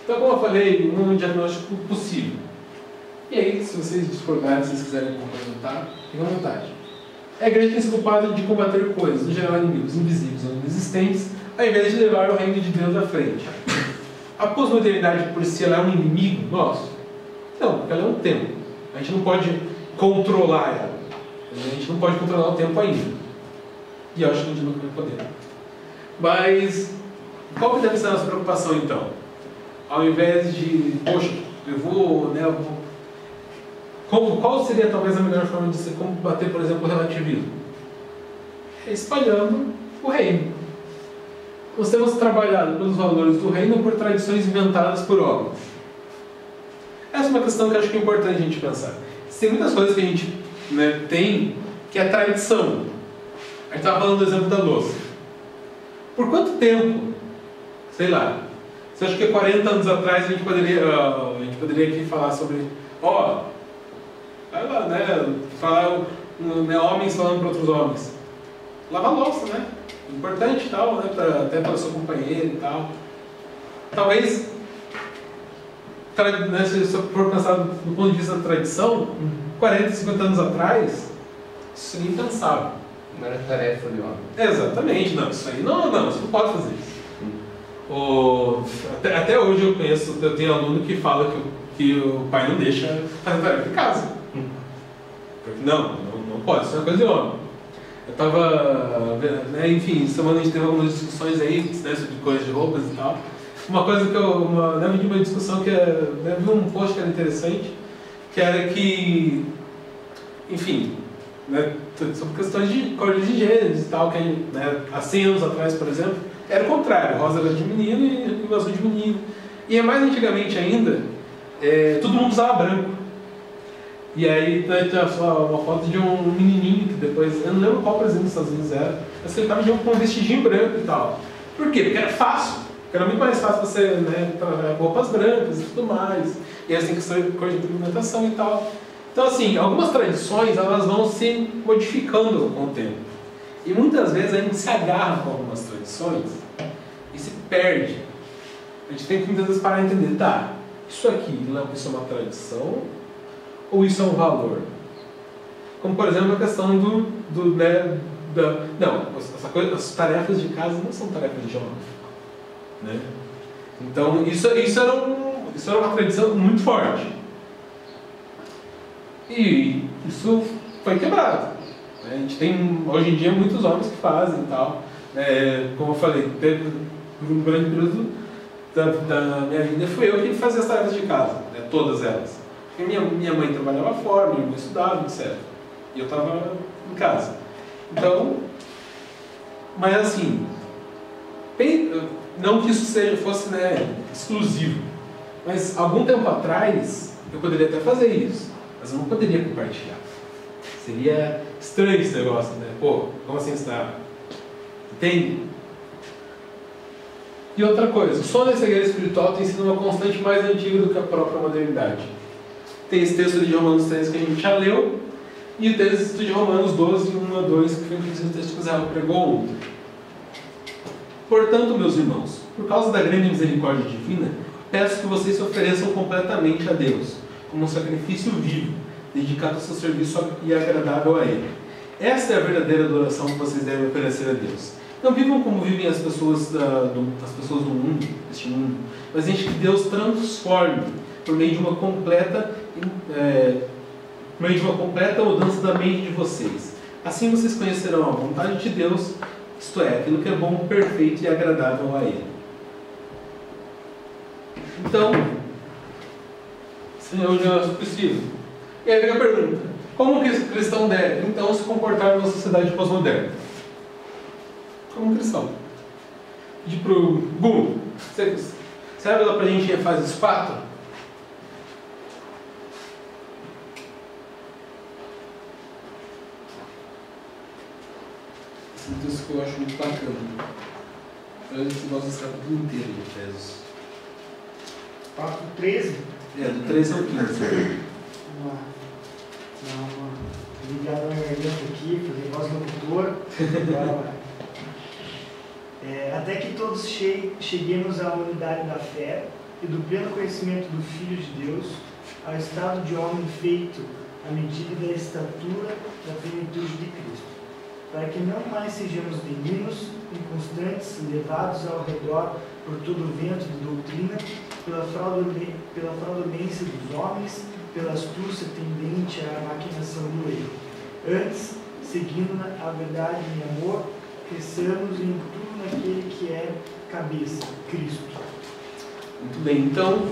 então como eu falei, um diagnóstico possível. E aí, se vocês discordarem, se vocês quiserem complementar, fiquem à vontade. A igreja tem se ocupado de combater coisas, no geral inimigos invisíveis ou inexistentes, ao invés de levar o reino de Deus à frente. A pós-modernidade por si ela é um inimigo nosso? Não, porque ela é um tempo. A gente não pode controlar ela. A gente não pode controlar o tempo ainda. E eu acho que a gente nunca vai poder. Mas, qual que deve ser a nossa preocupação então? Ao invés de, poxa, qual seria talvez a melhor forma de se combater, por exemplo, o relativismo? É espalhando o reino. Nós temos trabalhado pelos valores do reino ou por tradições inventadas por homens? Essa é uma questão que eu acho que é importante a gente pensar. Tem muitas coisas que a gente tem que é tradição. A gente estava falando do exemplo da louça. Por quanto tempo, sei lá, você acha que 40 anos atrás a gente poderia aqui falar sobre, vai lá, falar, homens falando para outros homens. Lavar louça, né? Importante e tal, né? Até para o seu companheiro e tal. Talvez, se for pensar do ponto de vista da tradição, 40, 50 anos atrás, isso seria impensável. Não era tarefa de homem. Exatamente, não, isso aí não, você não pode fazer isso. Até hoje eu tenho aluno que fala que o pai não deixa fazer tarefa em casa. Não pode, isso é uma coisa de homem. Eu estava, enfim, semana a gente teve algumas discussões aí, sobre coisas de roupas e tal. Uma coisa que eu vi uma discussão que vi um post que era interessante, que era que, enfim, sobre questões de códigos de gêneros e tal, que há 100 anos atrás, por exemplo, era o contrário, rosa era de menino e o azul de menino. E mais antigamente ainda, todo mundo usava branco. E aí tem uma foto de um menininho que depois, eu não lembro qual presidente dos Estados Unidos era, mas ele estava com um vestidinho branco e tal. Por quê? Porque era fácil. Era muito mais fácil você trabalhar roupas brancas e tudo mais. E aí tem questão de cor de pigmentação e tal. Então assim, algumas tradições elas vão se modificando com o tempo. E muitas vezes a gente se agarra com algumas tradições e se perde. A gente tem que muitas vezes parar e entender, isso aqui isso é uma tradição ou isso é um valor? Como por exemplo a questão as tarefas de casa não são tarefas de homem. Né? Então isso era uma tradição muito forte. E isso foi quebrado. A gente tem hoje em dia muitos homens que fazem e tal. Como eu falei, teve um grande período da minha vida fui eu que fazia as tarefas de casa, todas elas. Porque minha mãe trabalhava fora, minha irmã estudava, etc. E eu estava em casa. Então, mas assim, não que isso fosse exclusivo, mas algum tempo atrás eu poderia até fazer isso, mas eu não poderia compartilhar. Seria estranho esse negócio, né? Como assim está? Entende? E outra coisa, o sono dessa guerra espiritual tem sido uma constante mais antiga do que a própria modernidade. Tem esse texto de Romanos 3 que a gente já leu, e o texto de Romanos 12, 1 a 2, que foi inclusive o texto que Israel pregou ontem. Portanto, meus irmãos, por causa da grande misericórdia divina, peço que vocês se ofereçam completamente a Deus, como um sacrifício vivo, dedicado ao seu serviço e agradável a Ele. Esta é a verdadeira adoração que vocês devem oferecer a Deus. Não vivam como vivem as pessoas, as pessoas do mundo, deste mundo, mas deixe que Deus transforme por meio de uma completa mudança da mente de vocês. Assim vocês conhecerão a vontade de Deus, isto é, aquilo que é bom, perfeito e agradável a Ele. Então, Senhor Jesus Cristo. E aí vem a pergunta: como que esse cristão deve, então, se comportar numa sociedade pós-moderna? Como cristão. Pedir para o Bruno, você abre lá para a gente em Efésios 4? Esse é um texto que eu acho muito bacana. A gente gosta desse capítulo inteiro de Efésios. 4:13. Do 13 ao 15. Ligado na garganta aqui, fazer voz locutora. Até que todos cheguemos à unidade da fé e do pleno conhecimento do Filho de Deus, ao estado de homem feito à medida da estatura da plenitude de Cristo, para que não mais sejamos meninos, inconstantes, levados ao redor por todo o vento de doutrina, pela fraudulência dos homens, pela astúcia tendente à maquinação do erro. Antes, seguindo a verdade em amor, cresçamos em tudo naquele que é cabeça, Cristo. Muito bem, então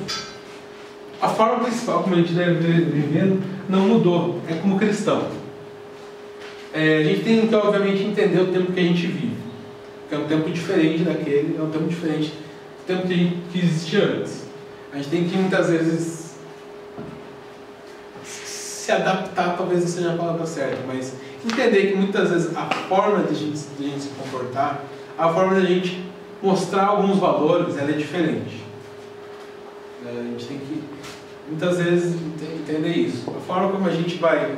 a forma principal como a gente deve viver não mudou, é como cristão. A gente tem que, obviamente, entender o tempo que a gente vive, que é um tempo diferente daquele, é um tempo diferente do tempo que existia antes. A gente tem que, muitas vezes, se adaptar, talvez não seja a palavra certa, mas entender que muitas vezes a forma de a gente se comportar, a forma de a gente mostrar alguns valores, ela é diferente. A gente tem que, muitas vezes, entender isso. A forma como a gente vai...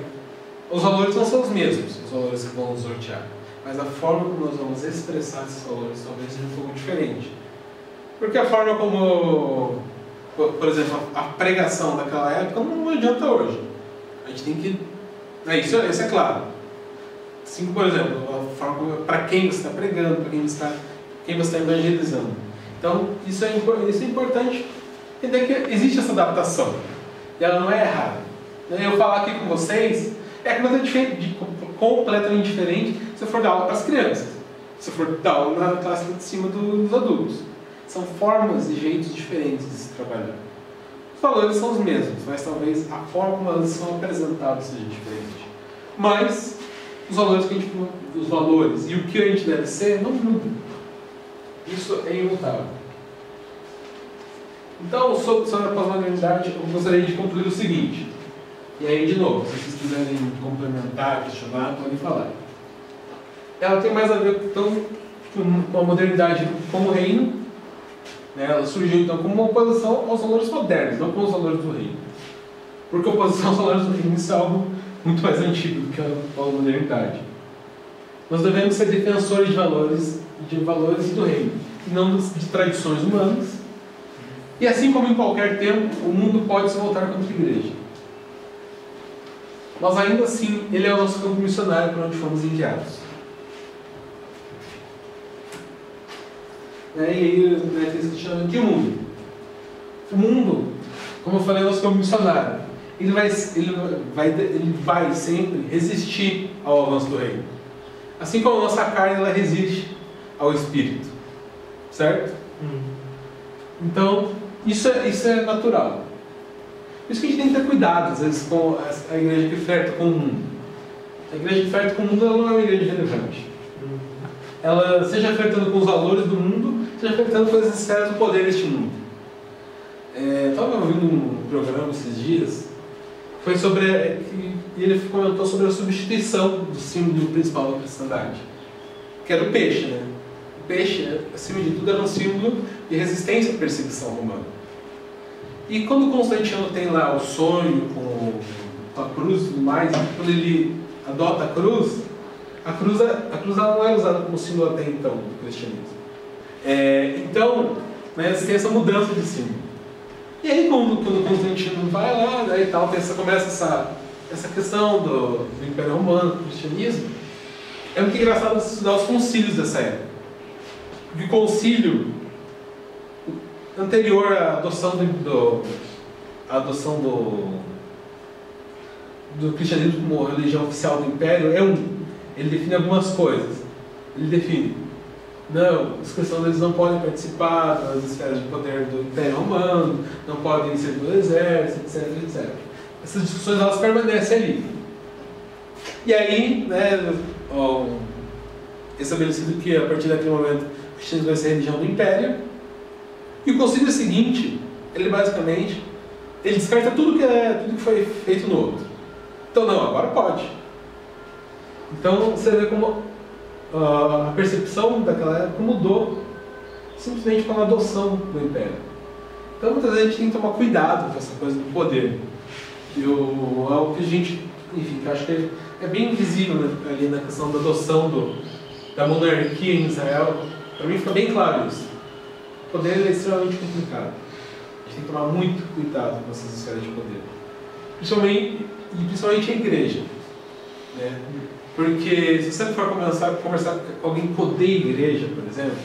Os valores não são os mesmos, os valores que vão nos nortear, mas a forma como nós vamos expressar esses valores talvez seja um pouco diferente. Porque a forma como, por exemplo, a pregação daquela época não adianta hoje. A gente tem que... Isso é claro. Assim, por exemplo, a forma para quem você está pregando, para quem você está evangelizando. Então, isso é importante. Entender que existe essa adaptação. E ela não é errada. Eu falar aqui com vocês é completamente diferente se eu for dar aula para as crianças. Se eu for dar aula na classe de cima dos adultos. São formas e jeitos diferentes de se trabalhar. Os valores são os mesmos, mas talvez a forma como elas são apresentadas seja diferente. Mas os valores e o que a gente deve ser não mudam. Isso é imutável. Então, sobre a pós-modernidade, eu gostaria de concluir o seguinte. E aí, de novo, se vocês quiserem complementar, questionar, podem falar. Ela tem mais a ver então, com a modernidade como reino. Ela surgiu então como uma oposição aos valores modernos, não com os valores do reino. Porque a oposição aos valores do reino é algo muito mais antigo do que a modernidade. Nós devemos ser defensores de valores do reino, e não de tradições humanas. E assim como em qualquer tempo, o mundo pode se voltar contra a igreja. Mas ainda assim, ele é o nosso campo missionário para onde fomos enviados. E aí, tem esse questionamento: que mundo? O mundo, como eu falei, é o nosso campo missionário. Ele vai sempre resistir ao avanço do reino. Assim como a nossa carne, ela resiste ao Espírito. Certo? Então, isso é natural. Por isso que a gente tem que ter cuidado, às vezes, com a igreja que flerta com o mundo. A igreja que flerta com o mundo, ela não é uma igreja relevante. Ela, seja flertando com os valores do mundo, seja flertando com as esferas do poder deste mundo. Estava ouvindo um programa esses dias, foi sobre... E ele comentou sobre a substituição do símbolo principal da cristandade, que era o peixe, né? O peixe, acima de tudo, era um símbolo de resistência à perseguição romana. E quando Constantino tem lá o sonho com a cruz e tudo mais, quando ele adota a cruz ela não é usada como símbolo até então do cristianismo. Então, tem essa mudança de símbolo. E aí, quando Constantino vai lá, e tal, começa essa questão do Império Romano, do cristianismo, é muito engraçado estudar os concílios dessa época. de concílio anterior à adoção do cristianismo como religião oficial do Império é ele define algumas coisas. Ele define: não, os cristãos eles não podem participar das esferas de poder do Império Romano, não podem ser do exército, etc, etc. Essas discussões elas permanecem ali. E aí, né, é estabelecido que a partir daquele momento o cristianismo vai ser a religião do Império. E o concílio seguinte, ele basicamente descarta tudo que foi feito no outro. Então não, agora pode. Então você vê como a percepção daquela época mudou simplesmente com a adoção do Império. Então muitas vezes a gente tem que tomar cuidado com essa coisa do poder. Algo que a gente, enfim, que eu acho que é bem visível, né, ali na questão da adoção da monarquia em Israel. Para mim fica bem claro isso. O poder é extremamente complicado. A gente tem que tomar muito cuidado com essas esferas de poder. Principalmente a igreja. Né? Porque se você for conversar com alguém que odeia a igreja, por exemplo,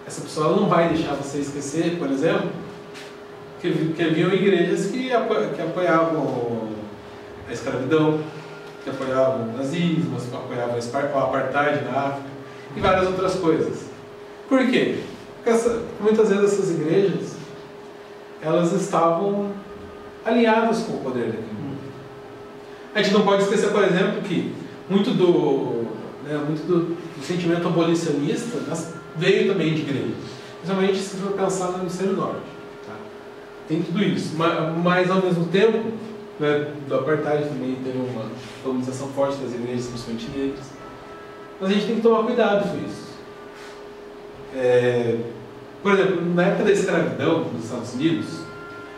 essa pessoa não vai deixar você esquecer, por exemplo, que haviam igrejas que apoiavam a escravidão, que apoiavam o nazismo, apoiavam o apartheid na África e várias outras coisas. Por quê? Porque muitas vezes essas igrejas elas estavam alinhadas com o poder daquele mundo. A gente não pode esquecer, por exemplo, que muito do sentimento abolicionista veio também de igreja. Principalmente se for pensar no hemisfério norte. Tá? Tem tudo isso. Mas ao mesmo tempo, né, do apartheid também teve uma colonização forte das igrejas, principalmente negras. Mas a gente tem que tomar cuidado com isso. Por exemplo, na época da escravidão nos Estados Unidos,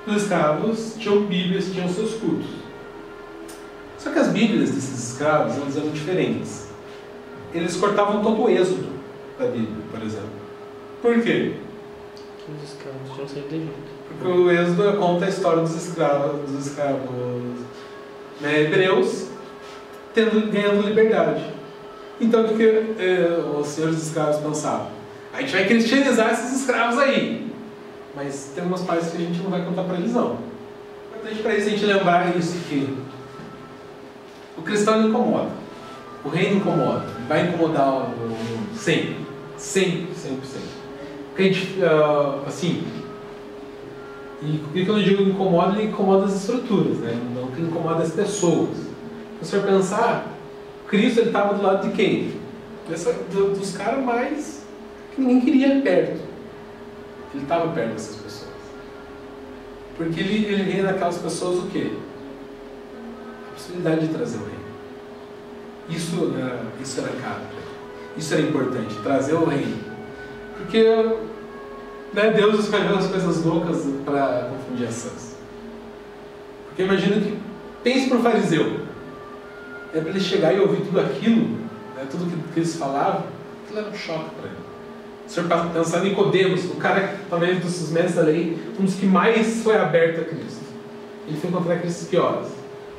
os escravos tinham bíblias, tinham seus cultos. Só que as bíblias desses escravos elas eram diferentes. Eles cortavam todo o êxodo da Bíblia, por exemplo. Por quê? Os escravos tinham saído do Egito. Porque o êxodo conta a história dos escravos né, hebreus ganhando liberdade. Então o que os senhores dos escravos pensavam? A gente vai cristianizar esses escravos aí. Mas tem umas partes que a gente não vai contar para eles não. É importante para isso a gente lembrar isso que o cristão incomoda. O reino incomoda. Vai incomodar sempre. 100%. Porque a gente, assim, e quando eu digo incomoda, ele incomoda as estruturas, né? Não que incomoda as pessoas. Se você for pensar, Cristo ele estava do lado de quem? Dos caras mais que ninguém queria perto. Ele estava perto dessas pessoas. Porque ele via naquelas pessoas o quê? A possibilidade de trazer o reino. Isso era caro. Isso era importante, trazer o reino. Porque né, Deus escolheu as coisas loucas para confundir as sãs. Porque imagina que, pense para o fariseu, para ele chegar e ouvir tudo aquilo, né, tudo que eles falavam, aquilo era um choque para ele. O senhor pensar em Nicodemos, o cara, talvez dos mestres da lei, um dos que mais foi aberto a Cristo. Ele foi encontrar Cristo que horas?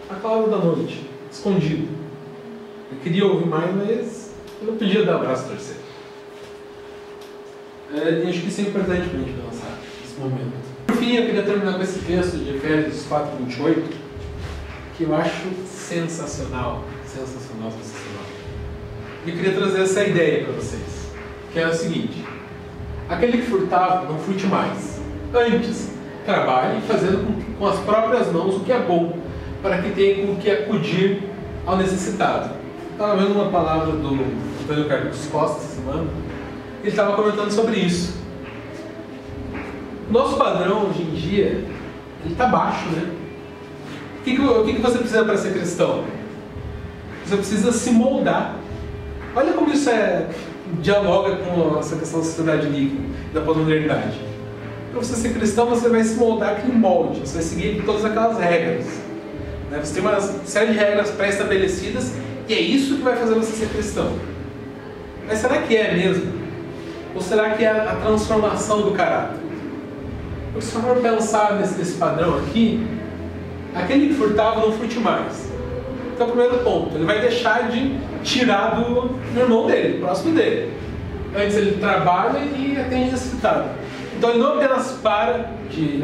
Àquela hora da noite, escondido. Ele queria ouvir mais, mas ele não podia dar o braço a torcer. E acho que isso é importante para a gente pensar nesse momento. Por fim, eu queria terminar com esse texto de Efésios 4:28, que eu acho sensacional. Sensacional. E eu queria trazer essa ideia para vocês, que é o seguinte: aquele que furtava, não furte mais. Antes, trabalhe fazendo com as próprias mãos o que é bom, para que tenha com o que acudir ao necessitado. Estava vendo uma palavra do Antônio Carlos Costa essa semana. Ele estava comentando sobre isso. Nosso padrão hoje em dia, ele está baixo, né? O que você precisa para ser cristão? Você precisa se moldar. Olha como isso dialoga com essa questão da sociedade líquida, da pós-modernidade. Para você ser cristão, você vai se moldar aquele molde, você vai seguir todas aquelas regras. Né? Você tem uma série de regras pré-estabelecidas e é isso que vai fazer você ser cristão. Mas será que é mesmo? Ou será que é a transformação do caráter? Porque se for pensar nesse padrão aqui, aquele que furtava não furte mais. Então, primeiro ponto, ele vai deixar de tirar do irmão dele, próximo dele. antes ele trabalha e atende necessitado. Então ele não apenas para de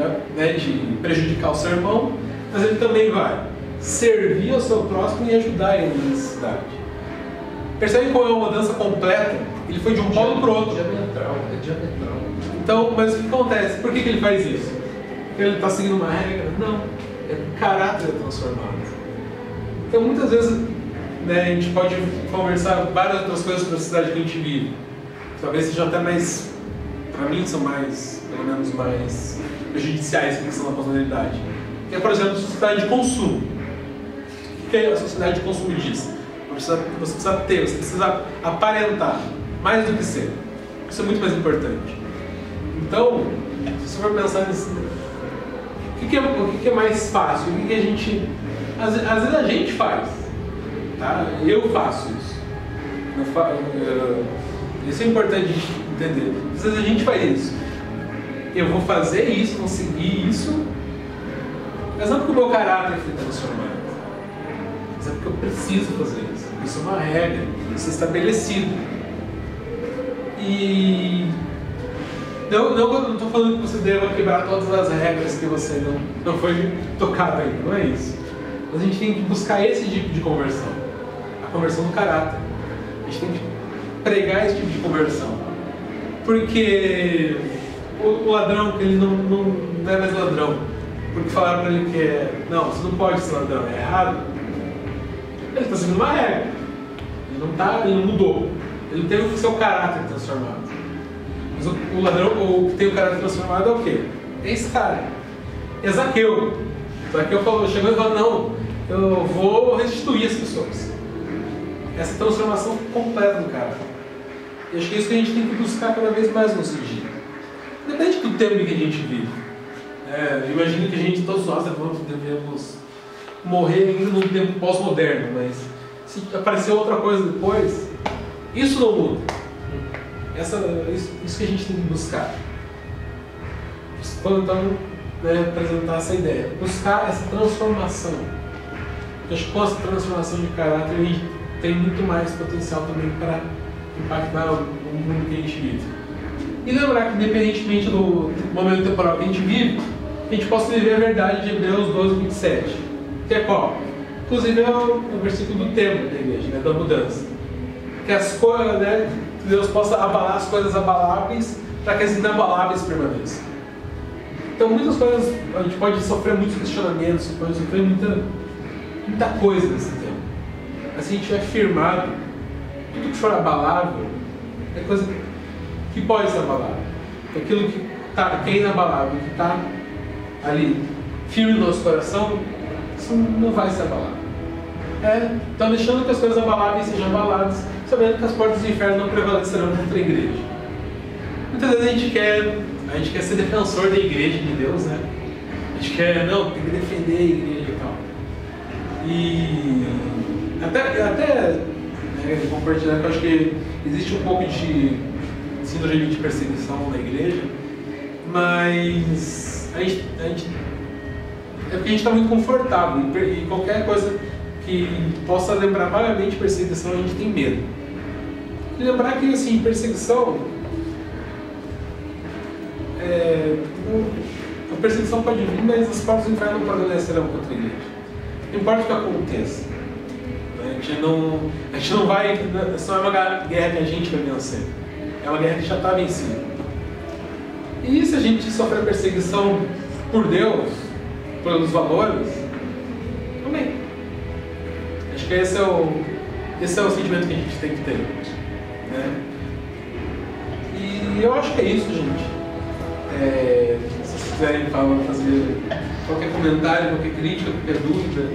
prejudicar o seu irmão, mas ele também vai servir ao seu próximo e ajudar ele na necessidade. Percebe como é uma mudança completa? Ele foi de um polo para o outro. Diametral. Então, mas o que acontece? Por que ele faz isso? Porque ele está seguindo uma regra? Não. É o caráter transformado. Então muitas vezes a gente pode conversar várias outras coisas sobre a sociedade que a gente vive. Talvez sejam até mais, para mim, são mais, pelo menos mais prejudiciais em questão da pós-modernidade. Que é, por exemplo, a sociedade de consumo. O que a sociedade de consumo diz? Você precisa ter, você precisa aparentar, mais do que ser. Isso é muito mais importante. Então, se você for pensar nisso, o que é mais fácil? O que a gente... Às vezes a gente faz. Tá? Eu faço isso. Isso é importante a gente entender. Às vezes a gente faz isso. Eu vou fazer isso, conseguir isso, mas não porque o meu caráter foi transformado, mas é porque eu preciso fazer isso. Isso é uma regra, isso é estabelecido. E não estou falando que você deva quebrar todas as regras que você não foi tocado ainda, não é isso. Mas a gente tem que buscar esse tipo de conversão, a conversão do caráter. A gente tem que pregar esse tipo de conversão, porque o ladrão, ele não é mais ladrão, porque falaram para ele que não, você não pode ser ladrão, é errado. Ele está seguindo uma regra, ele não mudou, ele teve o seu caráter transformado. Mas o ladrão, o que tem o caráter transformado é o quê? É esse cara, é Zaqueu. Zaqueu chegou e falou, não, eu vou restituir as pessoas. Essa transformação completa do caráter. E acho que é isso que a gente tem que buscar cada vez mais no nosso dia. Independente do tempo que a gente vive. Eu imagino que todos nós devemos morrer ainda num tempo pós-moderno, mas se aparecer outra coisa depois, isso não muda. Isso que a gente tem que buscar. Então, apresentar essa ideia. Buscar essa transformação. Eu acho que com essa transformação de caráter, a gente tem muito mais potencial também para impactar o mundo que a gente vive. E lembrar que, independentemente do momento temporal que a gente vive, a gente possa viver a verdade de Hebreus 12, 27. Que é qual? Inclusive é o versículo do tema da igreja, da mudança. Que as coisas, que Deus possa abalar as coisas abaláveis para que as inabaláveis permaneçam. Então, muitas coisas, a gente pode sofrer muitos questionamentos, pode sofrer muita coisa nesse tempo. Mas se a gente estiver firmado, tudo que for abalável é coisa que pode ser abalável. Aquilo que é inabalável, que está ali firme no nosso coração, isso não vai ser abalado. Então, deixando que as coisas abaláveis sejam abaladas, sabendo que as portas do inferno não prevalecerão contra a igreja. Muitas vezes a gente quer ser defensor da igreja de Deus, né? A gente quer, tem que defender a igreja e tal. E até compartilhar que eu acho que existe um pouco de síndrome de perseguição na igreja, mas é porque a gente está muito confortável e qualquer coisa que possa lembrar vagamente perseguição, a gente tem medo. E lembrar que, assim, perseguição a perseguição pode vir, mas as portas do inferno não prevalecerão contra a igreja. Não importa o que aconteça. A gente não vai. Isso não é uma guerra que a gente vai vencer. É uma guerra que já está vencida. E se a gente sofrer perseguição por Deus, pelos valores, também. Acho que esse é o sentimento que a gente tem que ter. Né? E eu acho que é isso, gente. Se vocês quiserem fazer qualquer comentário, qualquer crítica, qualquer dúvida.